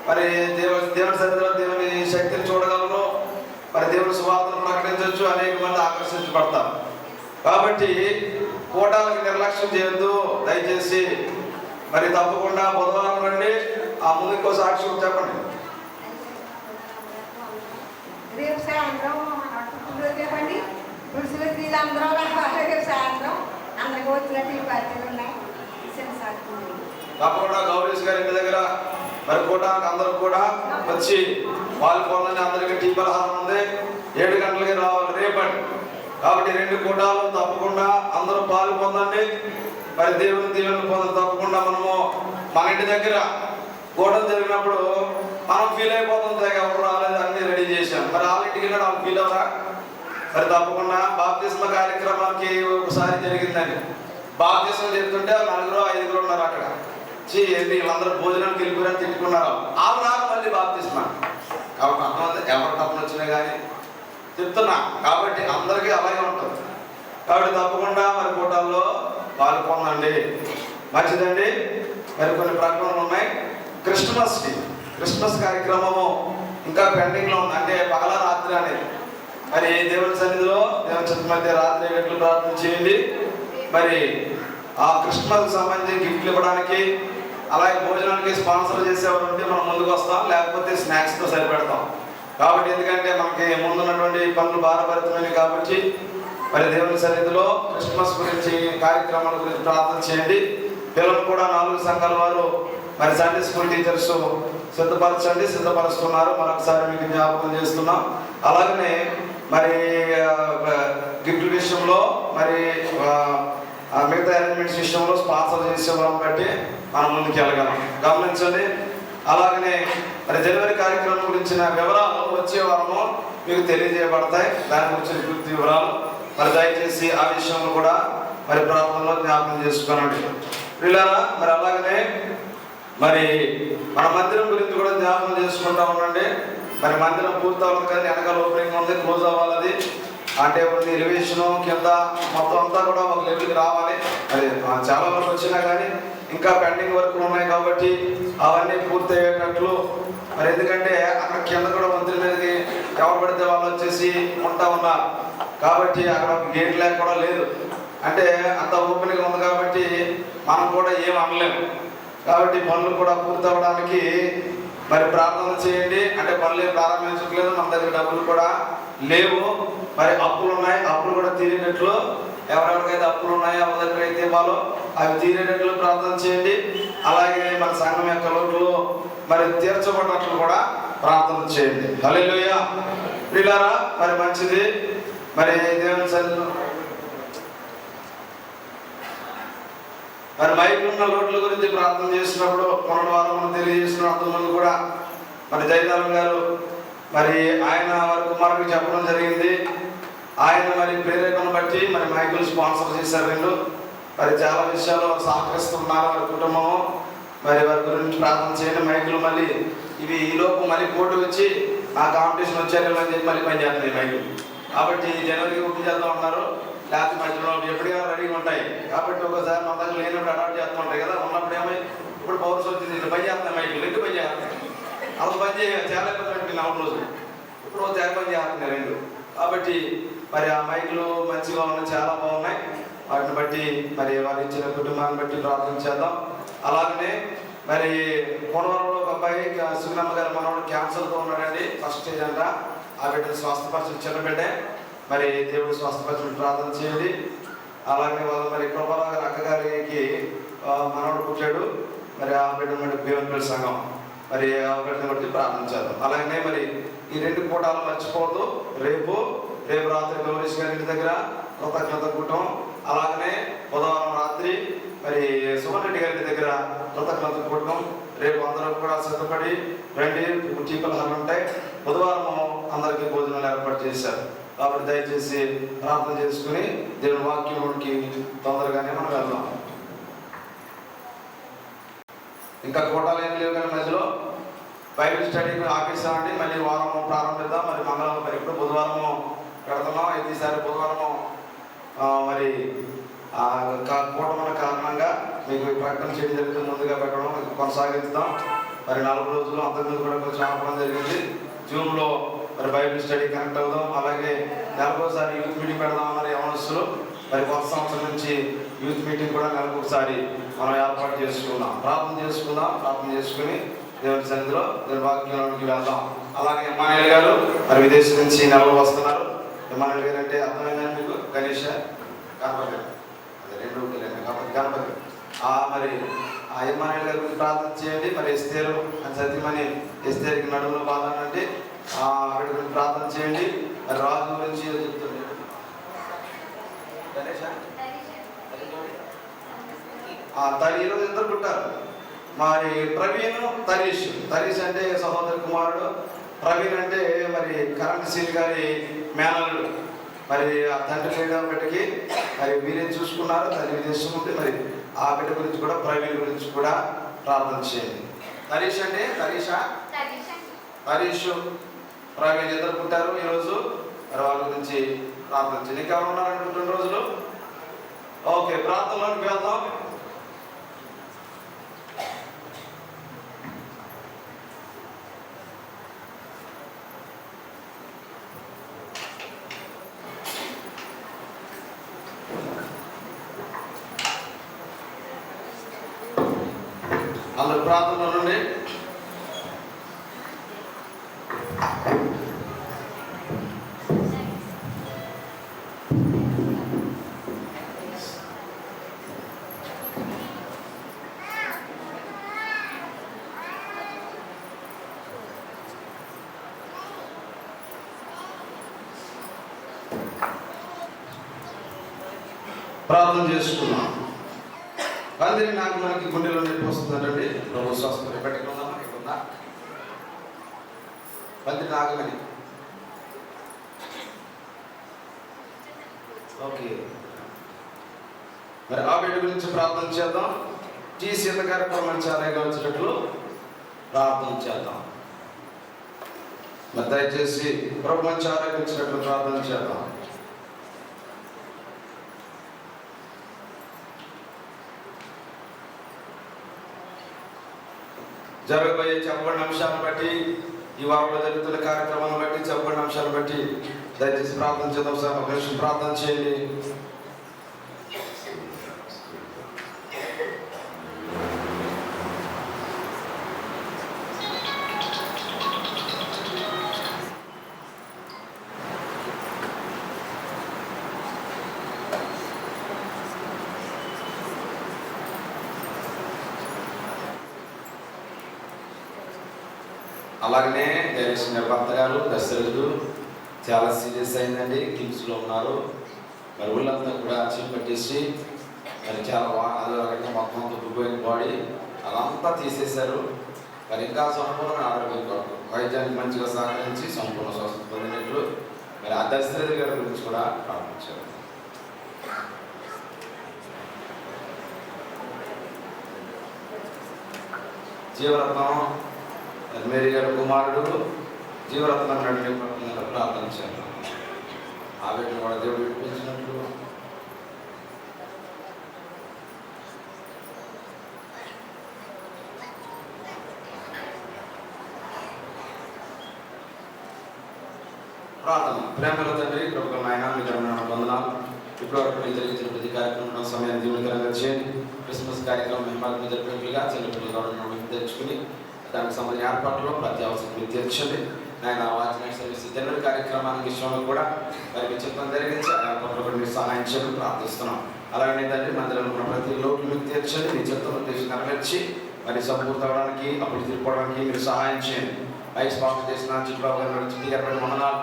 మరి దేవుని సన్నిధిలో దేవుని శక్తిని చూడగలరు. మరి దేవుని సువార్తను ప్రకటించవచ్చు. అనేక మంది ఆకర్షించబడతారు. కాబట్టి కూటాలకు నిర్లక్ష్యం చేయొద్దు దయచేసి. మరి తప్పకుండా బుధవారం రండి. ఆ ముందు ఇంకో సాక్ష్యం చెప్పండి. రేపు సాయంత్రం చెప్పండి. పురుషుల స్త్రీలు అందరూ రేపు సాయంత్రం అందరికి వచ్చినట్టు ఈ పార్టీలు ఉన్నాయి. తప్పకుండా గౌరీష్ గారి ఇంటి దగ్గర మరి కూటానికి అందరూ కూడా వచ్చి వాళ్ళు పొందండి. అందరికీ టీ పలహారం ఉంది. 7 గంటలకి రావాలి రేపటి. కాబట్టి 2 కూటాలు తప్పకుండా అందరూ పాలు పొందండి. మరి దేవుని దీవెనలు పొందండి. తప్పకుండా మనము మన ఇంటి దగ్గర కూటం జరిగినప్పుడు మనం ఫీల్ అయిపోతాం. ఎవరు రాలేదు, అన్ని రెడీ చేశాం. మరి వాళ్ళ ఇంటికి వెళ్ళాడు, వాళ్ళు ఫీల్ అవరా? మరి తప్పకుండా బాప్తిస్మ కార్యక్రమానికి ఒకసారి జరిగిందండి. బాప్తిసం చెప్తుంటే 4-5 ఉన్నారు అక్కడ. ఏంటి వీళ్ళందరూ భోజనానికి వెళ్ళిపోయారని తిట్టుకున్నారు. నాకు మళ్ళీ బాప్తిస్మా. కాబట్టి అర్థం ఎవరి తప్పని వచ్చినా కానీ చెప్తున్నా. కాబట్టి అందరికీ అలాగే ఉంటుంది. కాబట్టి తప్పకుండా మరి కూటాల్లో పాల్గొనండి. మంచిదండి. మరి కొన్ని ప్రకటనలు ఉన్నాయి. క్రిస్మస్ కార్యక్రమము ఇంకా పెండింగ్లో ఉంది. అంటే పగల రాత్రి అనేది మరి దేవుని సన్నిధిలో దేవుని చిత్త మధ్య రాత్రి గంటలు ప్రార్థన చేయండి. మరి ఆ క్రిస్మస్ సంబంధించి గిఫ్ట్లు ఇవ్వడానికి అలాగే భోజనానికి స్పాన్సర్ చేసేవారు ఉంటే మనం ముందుకు వస్తాం, లేకపోతే స్నాక్స్తో సరిపెడతాం. కాబట్టి ఎందుకంటే మనకి ముందున్నటువంటి పనులు భారభరితమైనవి కాబట్టి మరి దేవుని సన్నిధిలో క్రిస్మస్ గురించి కార్యక్రమాల గురించి ప్రార్థన చేయండి. పిల్లలు కూడా 4 సంఘాల వారు మరి సండే స్కూల్ టీచర్స్ సిద్ధపరుస్తున్నారు. మరొకసారి మీకు జ్ఞాపకం చేస్తున్నాం. అలాగనే మరి గిఫ్ట్ విషయంలో మరి మిగతా అరేంజ్మెంట్స్ విషయంలో స్పాన్సర్ చేసేవాళ్ళని బట్టి మనం ముందుకు వెళ్ళగలం. గమనించండి. అలాగనే మరి జనవరి కార్యక్రమం గురించిన వివరాలు వచ్చే వారము మీకు తెలియజేయబడతాయి. దాని గురించిన పూర్తి వివరాలు మరి దయచేసి ఆ విషయంలో కూడా మరి ప్రార్థనలో జ్ఞాపకం చేసుకోనండి పిల్లరా. మరి అలాగనే మరి మన మందిరం గురించి కూడా జ్ఞాపకం చేసుకుంటా ఉండండి. మరి మందిరం పూర్తి అవ్వదు కానీ వెనకాల ఓపెనింగ్ ఉంది, క్లోజ్ అవ్వాలి. అంటే ఉంది ఎలివేషను కింద మొత్తం అంతా కూడా ఒక లెవెల్కి రావాలి. మరి చాలా వరకు వచ్చినా కానీ ఇంకా పెండింగ్ వర్క్లు ఉన్నాయి కాబట్టి అవన్నీ పూర్తి అయ్యేటట్లు మరి ఎందుకంటే అక్కడ కింద కూడా మంత్రి మీదకి ఎవరు పడితే వాళ్ళు వచ్చేసి ఉంటా ఉన్నారు కాబట్టి అక్కడ ఒక గేట్ లేక కూడా లేదు. అంటే అంత ఓపెన్గా ఉంది కాబట్టి మనం కూడా ఏం అనలేము. కాబట్టి పనులు కూడా పూర్తి అవ్వడానికి మరి ప్రార్థన చేయండి. అంటే పనులు ఏం ప్రారంభించట్లేదు, మన దగ్గర డబ్బులు కూడా లేవు. మరి అప్పులు ఉన్నాయి, అప్పులు కూడా తీరేటట్లు ఎవరెవరికైతే అప్పులు ఉన్నాయో ఎవరి దగ్గర అయితే వాళ్ళు అవి తీరేటట్లు ప్రార్థన చేయండి. అలాగే మన సంఘం యొక్క లోట్లు మరి తీర్చబడినట్లు కూడా ప్రార్థన చేయండి. హల్లెలూయా ప్రియులారా. మరి మంచిది. మరి దేవుని సన్నిధిలో మరి మైకులు ఉన్న లోట్ల గురించి ప్రార్థన చేసినప్పుడు మొన్నటి వారం మనం తెలియజేసిన అంతమంది కూడా మరి జయదానం గారు మరి ఆయన వారి కుమారుడికి చెప్పడం జరిగింది. ఆయన మరి ప్రేరేపణ బట్టి మరి మైకులు స్పాన్సర్ చేశారు. 2 మరి చాలా విషయాలు వారు సహకరిస్తున్నారు. వారి కుటుంబము మరి వారి గురించి ప్రార్థన చేయండి. మైకులు మళ్ళీ ఇవి ఈలోపు మళ్ళీ పోటీ వచ్చి ఆ కాంపిటీషన్ వచ్చారు అని చెప్పి మళ్ళీ పని చేస్తున్నాయి మైకులు. కాబట్టి జనవరికి ఓపెన్ చేద్దాం ఉన్నారు. లేకపోతే మధ్యలో ఎప్పటికైనా రెడీగా ఉంటాయి. కాబట్టి ఒకసారి మన దగ్గర లేనప్పుడు అడాప్ట్ చేస్తూ ఉంటాయి కదా. ఉన్నప్పుడు ఏమై ఇప్పుడు పౌరుషం వచ్చింది, ఇట్లా పని చేస్తున్నాయి మైకులు, 2 పని చేస్తున్నాయి. అప్పుడు పని చేయాలి, చాలా ఇబ్బంది పెట్టింది 4 రోజులు. ఇప్పుడు తెగ పని చేస్తున్నాయి 2. కాబట్టి మరి ఆ మైకులు మంచిగా ఉన్నాయి, చాలా బాగున్నాయి. వాటిని బట్టి మరి వారి ఇచ్చిన కుటుంబాన్ని బట్టి ప్రార్థన చేద్దాం. అలాగనే మరి కోనవరంలో ఒక అబ్బాయి సుగనమ్మ గారు మనవాడు క్యాన్సర్తో ఉన్నాడండి. ఫస్ట్ స్టేజ్ అంట. ఆ బిడ్డను స్వస్థపరచు, చిన్న బిడ్డే. మరి దేవుడు స్వస్థపరచు ప్రార్థన చేయండి. అలాగే వాళ్ళు మరి కృపరావు గారి అక్కగారికి మనవాడు పుట్టాడు. మరి ఆ బిడ్డను బట్టి దేవుని సంఘం మరి ఆ బిడ్డను బట్టి ప్రార్థన చేద్దాం. అలాగనే మరి ఈ 2 పూటాలు మర్చిపోవద్దు. రేపు రాత్రి గౌరీష్ గారి ఇంటి దగ్గర కృతజ్ఞత కూటం. అలాగనే బుధవారం రాత్రి మరి సుమన్ రెడ్డి గారి దగ్గర కృతజ్ఞత కూటం. రేపు అందరూ కూడా సిద్ధపడి రండి. టీపలహాలు ఉంటాయి. బుధవారం అందరికీ భోజనాలు ఏర్పాటు చేశారు. కాబట్టి దయచేసి ప్రార్థన చేసుకుని దేవుని వాక్యంలోకి తొందరగానే మనం వెళ్దాం. ఇంకా కూటాలు ఏం లేవు కానీ మధ్యలో బైబిల్ స్టడీ ఆపేసామండి. మళ్ళీ వారం ప్రారంభిద్దాం. మరి మంగళవారం మరి ఇప్పుడు బుధవారము పెడుతున్నాం. ఈసారి బుధవారము మరి కూటముల కారణంగా మీకు ప్రకటన చేయడం జరుగుతుంది. ముందుగా పెట్టడం కొనసాగిస్తాం. మరి 4 రోజులు అంతకుముందు కూడా కొంచెం ఆపడం జరిగింది. జూమ్లో మరి బైబిల్ స్టడీ కనెక్ట్ అవుదాం. అలాగే నెలకోసారి యూత్ మీటింగ్ పెడదాం. మరి యవనస్తులు మరి కొత్త సంవత్సరం నుంచి యూత్ మీటింగ్ కూడా నెలకొకసారి మనం ఏర్పాటు చేసుకుందాం. ప్రార్థన చేసుకుని దేవుని సన్నిధిలో దేవుని వాక్యంలోకి వెళ్దాం. అలాగే ఎమ్మానుయేల్ గారు మరి విదేశం నుంచి నెలలు వస్తున్నారు. ఎమ్మానుయేల్ గారు అంటే అర్థమైందని మీకు గణేష్ గణపతి అదే 2 ఒకటి కాబట్టి గణపతి మరి ఆ ఎమ్మానుయేల్ గారి గురించి ప్రార్థన చేయండి. మరి ఎస్తేరు అని సత్యమని ఎస్తేరుకి నడుములో బాధ అంటే ఆవిడ గురించి ప్రార్థన చేయండి. మరి రాజు గురించి చెప్తుంది గణేష్ తల్లి ఈరోజు 2 పుట్టారు. మరి ప్రవీణ్ తరీష్ అంటే సహోదరి కుమారుడు. ప్రవీణ్ అంటే మరి కరెంట్ సీల్ గారి మేనల్లుడు. మరి ఆ తండ్రి లేని బిడ్డకి మరి మీరే చూసుకున్నారు. తల్లి విదేశం ఉంది. మరి ఆ బిడ్డ గురించి కూడా ప్రవీణ్ గురించి కూడా ప్రార్థన చేయండి. హరీష్ అంటే హరీష్ ప్రవీణ్ ఇద్దరు పుట్టారు ఈరోజు. మరి వాళ్ళ గురించి ప్రార్థన చేయండి. ఇంకా ఉన్నారంటే 2 రోజులు. ఓకే, ప్రార్థనలోకి వెళ్దాం. అందరు ప్రార్థనలో నుండి ప్రార్థన చేసుకున్నాం. అందరి నాకు మనకి గుండెలో నొప్పి వస్తుందంటే ప్రభు స్వస్థ పెట్టకుండా మనకుందా పందిరి నాగమని. ఓకే, మరి ఆ బిడ్డ గురించి ప్రార్థన చేద్దాం. టీ సీత గారి మంచి ఆరోగ్యం వచ్చేటట్లు ప్రార్థన చేద్దాం. మరి దయచేసి ప్రభు మంచి ఆరోగ్యం వచ్చినట్లు ప్రార్థన చేద్దాం. జరగబోయే చెప్పబడిన అంశాలను బట్టి, ఈ వారంలో జరుగుతున్న కార్యక్రమాలను బట్టి, చెప్పబడిన అంశాలను బట్టి దయచేసి ప్రార్థన చేద్దాం. సార్ ఒక నిమిషం ప్రార్థన చేయండి. అలాగనే డైరెక్షన్ గారి భర్త గారు దశరథుడు చాలా సీరియస్ అయిందండి. కిమ్స్లో ఉన్నారు. మరి ఊళ్ళంతా కూడా చేపట్టేసి మరి చాలా అదే మొత్తం దుబ్బిపోయిన బాడీ అదంతా తీసేశారు. మరి ఇంకా సంపూర్ణ ఆరోగ్యం కొరకు వైద్యానికి మంచిగా సహకరించి సంపూర్ణ స్వస్థత పొందినట్లు మరి ఆ దశరథుడి గారి గురించి కూడా ప్రారంభించారు. జీవరత్నం మేరీ గారి కుమారుడు జీవరత్నం నడిని ప్రార్థన చేద్దాం. ఆ వీటిని కూడా దేవుడు విడిపించినట్లు ప్రార్థన. ప్రేమల తండ్రి ప్రభుత్వం ఆయన మీకు వందనాలు. ఇప్పటివరకు మీరు జరిగించిన ప్రతి కార్యక్రమం సమయాన్ని దీవునికరంగా చేయండి. క్రిస్మస్ కార్యక్రమం మహిమాలు జరిపినట్లుగా చిన్నపిల్లలు కావడం తెచ్చుకుని దానికి సంబంధించిన ఏర్పాట్లో ప్రతి అవసరం మీరు తీర్చండి. ఆయన వాచ్ సర్వీస్ జనరల్ కార్యక్రమానికి విషయంలో కూడా వారికి చెప్పడం జరిగించి ఆ ఏర్పాట్లో కూడా మీరు సహాయం చేయడం ప్రార్థిస్తున్నాం. అలాగే తండ్రి మందిరంలో ఉన్న ప్రతి లోటు మీకు తీర్చండి. మీ చిత్తం ఉద్దేశం నెరవేర్చి మరి సంపూర్తి అవడానికి అప్పుడు తీర్పుకోవడానికి మీరు సహాయం చేయండి. ఐస్ పాప చేసిన చిట్టుబాబు గారు చిట్టి గారి వందనాలు.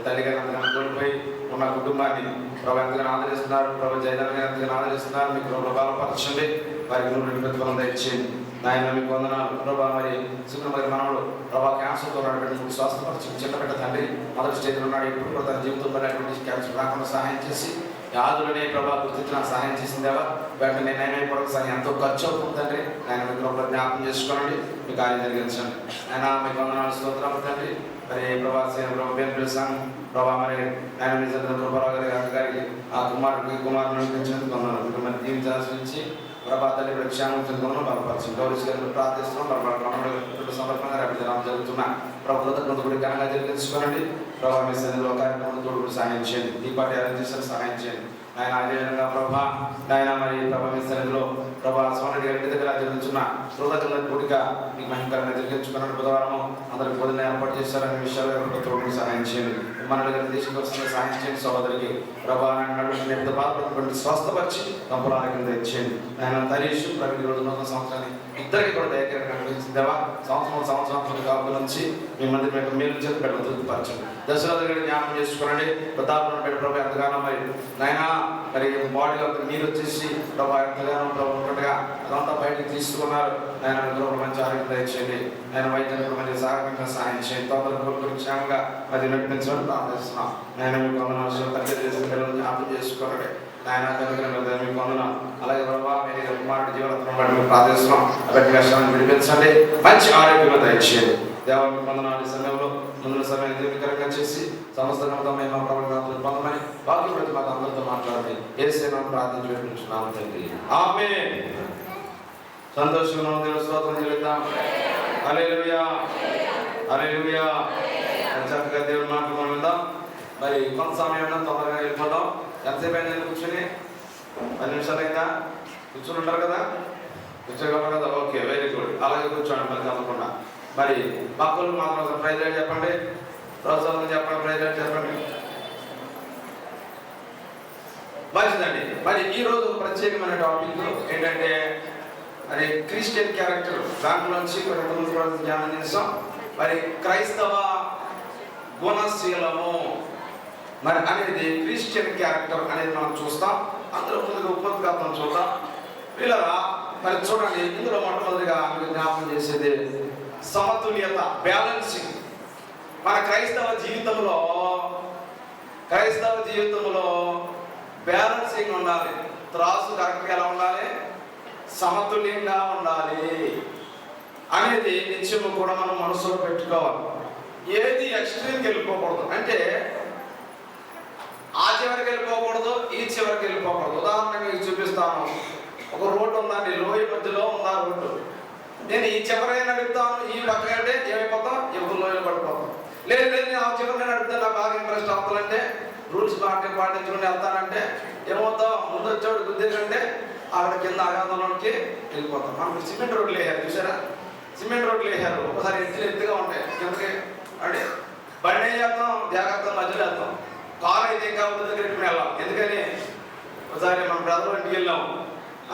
తల్లిగారు కోల్పోయి ఉన్న కుటుంబాన్ని ప్రభు ఎంతగానో ఆదరిస్తున్నారు. ప్రభు జయదాన్ని ఎంతగానో ఆదరిస్తున్నారు. మీకు ప్రభు బలపరచండి. వారికి 100 ప్రతిఫలం తెచ్చేయండి. నాయన మీకు వందనాలు ప్రభా. మరి సుఖమరి మనవుడు ప్రభా క్యాన్సర్తో ఉన్నటువంటి స్వస్థపరిచి చిన్నపెట్ట తండ్రి మొదటి స్టేజ్లో ఉన్నాడు. ఇప్పుడు కూడా తన జీవితంలో అటువంటి క్యాన్సర్ రాకుండా సహాయం చేసి వ్యాధులనే ప్రభా గుర్తించిన సహాయం చేసిందేవా వెంటనే నయమైపోవడం సహాయం ఎంతో ఖర్చు అవుతుంది తండ్రి. ఆయన మీకు ప్రభు జ్ఞాపకం చేసుకోండి. మీ కార్యం జరిగించండి. ఆయన మీకు వందనాలు స్తోత్రాలు తండ్రి. మరి ప్రభాస్ ప్రభు పేరు పిలుస్తాను ప్రభా. మరి ఆయన మీ ప్రభావ గారికి ఆ కుమారుని నడిపించినందుకు వందనాలు. మరి దీవించాల్సి నుంచి ప్రభా తల్లి ప్రక్షామం చెందుకున్నాం. బలపరిచింది గౌరవ గారిని ప్రార్థిస్తున్నాం. సమర్పణగా రేపు జరుగుతున్న ప్రభుత్వ కూడా ఘనంగా జరిగించుకోనండి. ప్రభా మీ సన్నిధిలో కార్యక్రమం తోడు కూడా సహాయం చేయండి. దీపాటి అరేంజ్ చేసిన సహాయం చేయండి. ఆయన అదేవిధంగా ప్రభా ఆయన మరి ప్రభా మీ సన్నిధిలో ప్రభా సోనరెడ్డి గారి దగ్గర జరుగుతున్న కృతజ్ఞతల కూడిక మీకు మహిమకరంగా జరిగించుకున్నాను. బుధవారం అందరికి భోజనం ఏర్పాటు చేశారనే విషయాలు తోడు సహాయం చేయండి. మనల్ని గారి దేశం కోసం సహాయం చేయండి. సోదరికి ప్రభా నడుపు బాధపడుతున్నటువంటి స్వస్థపరిచి కంపులాల కింద ఇచ్చేయండి. ఆయన హరీష్ ప్రతి రోజు నూతన సంవత్సరాన్ని ఇద్దరికి కూడా దయకరంగా కనిపించిందేవా. సంవత్సరం కాపు నుంచి మీ మంది మీరు చేతి పెట్టడం తృప్తిపరచండి. దశరథ గారిని జ్ఞాపకం చేసుకోనండి. ప్రతాపం పెట్ట ప్రభు ఎంతగానో మరి నాయన మరి బాడీలో నీరు వచ్చేసి ప్రభా ఎంతగానో ప్రభు ఉంటుండగా అదంతా బయటకు తీసుకున్నారు. నేను అనుగ్రహం మంచి ఆరోగ్యం దయచేయండి. నేను వైద్యులకు మంచి సహాయకంగా సహాయం చేయండి. తొందరగా క్షేమంగా మరి నడిపించడం ప్రార్థిస్తున్నాం. నేను మీకు వందనాలు తల్లి చేసిన పిల్లలు జ్ఞాపకం చేసుకోండి. నాయన కనుక మీకు వందనాలు. అలాగే ప్రభావ మీరు కుమారుడి జీవనం బట్టి మీకు ప్రార్థిస్తున్నాం. బట్టి కష్టాలను విడిపించండి, మంచి ఆరోగ్యంగా దయచేయండి. దేవుని వందనాలు. సమయంలో ముందు సమయం దీవికరంగా చేసి సమస్త గమతమైన ప్రభుత్వం పొందమని వాక్య ప్రతి మాకు అందరితో మాట్లాడి యేసును ప్రార్థించి పెట్టుకుంటున్నాము తండ్రి. ఆమేన్. సంతోషంగా దేవుని స్తోత్రం చెల్లిద్దాం. హల్లెలూయా, హల్లెలూయా. చక్కగా దేవుని మాటలు మనం విందాం. మరి కొంత సమయం తొందరగా వెళ్ళిపోదాం. ఎంతసేపు అయినా కూర్చొని 10 నిమిషాలు అయిందా? కూర్చొని ఉంటారు కదా, కూర్చోగలరు కదా, ఓకే, వెరీ గుడ్. అలాగే కూర్చోండి మరి తప్పకుండా. మరి పక్కలు మాత్రం ప్రైజ్ రేట్ చెప్పండి, ప్రోత్సాహం చెప్పండి, ప్రైజ్ రేట్ చెప్పండి. మంచిదండి. మరి ఈరోజు ప్రత్యేకమైన టాపిక్ ఏంటంటే మరి క్రిస్టియన్ క్యారెక్టర్. దాంట్లోంచి కొన్ని ధ్యానం చేస్తాం. మరి క్రైస్తవ గుణశీలము మరి అనేది క్రిస్టియన్ క్యారెక్టర్ అనేది మనం చూస్తాం. అందులో ముందుగా ఉపద్ఘాతం చూద్దాం. వీళ్ళరా మరి చూడండి, ఇందులో మొట్టమొదటిగా మీకు జ్ఞాపకం చేసేది సమతుల్యత, బ్యాలెన్సింగ్. మన క్రైస్తవ జీవితంలో బ్యాలెన్సింగ్ ఉండాలి. త్రాసు కరెక్ట్గా ఎలా ఉండాలి? సమతుల్యంగా ఉండాలి అనేది నిత్యము కూడా మనం మనసులో పెట్టుకోవాలి. ఏది ఎక్స్ట్రీమ్కి వెళ్ళిపోకూడదు. అంటే ఆ చివరికి వెళ్ళిపోకూడదు, ఈ చివరికి వెళ్ళిపోకూడదు. ఉదాహరణకు మీకు చూపిస్తాను. ఒక రోడ్డు ఉందండి, లోయ మధ్యలో ఉందా రోడ్డు. నేను ఈ చివరైనా నడుపుతాను, ఈ పక్క అంటే ఏమైపోతాం, ఎప్పుడు లోయలు పడిపోతాం. లేదు నేను ఆ చివరిని నడుపుతాను, నాకు బాగా ఇంట్రెస్ట్ అవుతానంటే, రూల్స్ పాటించుకుని వెళ్తానంటే ఏమవుతాం, ముందు వచ్చేవాడు గుద్దేకంటే అక్కడ కింద ఆఘాతంలోకి వెళ్ళిపోతాం. మనకు సిమెంట్ రోడ్లు వేసారు, చూసారా? సిమెంట్ రోడ్లు వేసారు. ఒకసారి ఎత్తుగా ఉంటాయి, కిందకి అంటే బండి ఏం చేస్తాం, జాగ్రత్త మధ్యలో వెళ్తాం. కారు అయితే ఇంకా ముందు దగ్గరికి వెళ్ళాం. ఎందుకని ఒకసారి మన బ్రదర్ ఇంటికి వెళ్ళాం,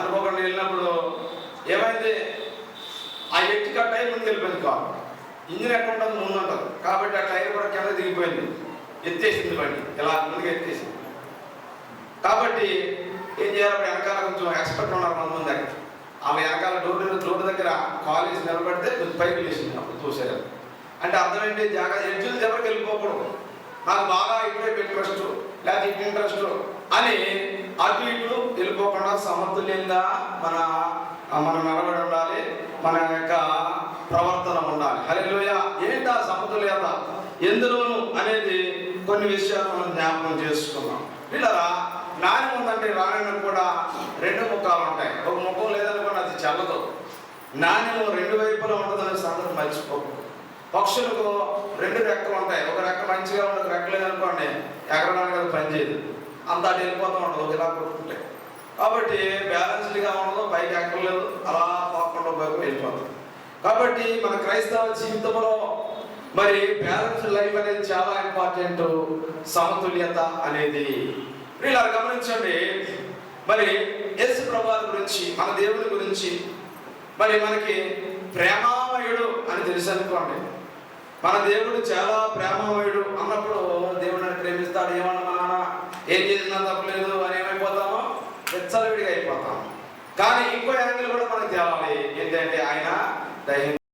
అనుకోకుండా వెళ్ళినప్పుడు ఏమైంది, ఆ ఎట్టి కట్ అయి ముందుకు వెళ్ళిపోయింది కారు. ఇంజిన్ ఎక్కడ ఉంటుంది, ముందు ఉంటుంది కాబట్టి ఆ టైర్ కూడా కింద దిగిపోయింది, ఎత్తేసింది బండి, ఇలా ముందుకు ఎత్తేసింది. కాబట్టి ఏం చేయాలి, వెనకాల కొంచెం ఎక్స్పర్ట్ ఉన్నారు కొంతమంది దగ్గర. ఆమె వెనకాల డోర్ దగ్గర కాలేజ్ నిలబడితే కొంచెం పైకి లేచింది. అప్పుడు చూసారు అంటే అర్థం ఏంటి, జాగ్రత్త ఎడ్జులు ఎవరికి వెళ్ళిపోకూడదు. నాకు బాగా ఇటువైపు ఇంట్రెస్ట్ లేకపోతే ఇటు ఇంట్రెస్ట్ అని అటు ఇటు వెళ్ళిపోకుండా సమతుల్యంగా మన నడవడి ఉండాలి, మన యొక్క ప్రవర్తన ఉండాలి. హల్లెలూయా. ఏంటి ఆ సమతుల్యత ఎందులోను అనేది కొన్ని విషయాలు మనం జ్ఞాపకం చేసుకున్నాం. వీళ్ళరా నాణ్యం ఉందంటే రాణ్యం కూడా 2 ముఖాలు ఉంటాయి. ఒక ముఖం లేదనుకోండి, అది చల్లదు. నాణ్యం 2 వైపులా ఉంటుందనే సంగతి మర్చిపోకూడదు. పక్షులకు 2 రెక్కలు ఉంటాయి. ఒక రెక్క మంచిగా ఉండదు, రెక్క లేదనుకోండి ఎగరడానికి అది పనిచేయదు, అంత అటు వెళ్ళిపోతూ ఉంటుంది, ఇలా కొట్టుకుంటాయి. కాబట్టి బ్యాలెన్స్డ్గా ఉండదు, పైకి ఎక్కలేదు, అలా పోకుండా పోయి వెళ్ళిపోతుంది. కాబట్టి మన క్రైస్తవ జీవితంలో మరి బ్యాలెన్స్డ్ లైఫ్ అనేది చాలా ఇంపార్టెంట్. సమతుల్యత అనేది వీళ్ళు గమనించండి. మరి యేసు ప్రభువు గురించి, మన దేవుని గురించి మరి మనకి ప్రేమామయుడు అని తెలుసు అనుకోండి. మన దేవుడు చాలా ప్రేమామయుడు అన్నప్పుడు దేవుడిని ప్రేమిస్తాడు. ఏమన్నా మన నాన్న ఏం చేసినా తప్పలేదు అని ఏమైపోతామో వెచ్చలవిడిగా అయిపోతాం. కానీ ఇంకో యాంగిల్ కూడా మనకు తేవాలి, ఏంటంటే ఆయన దయ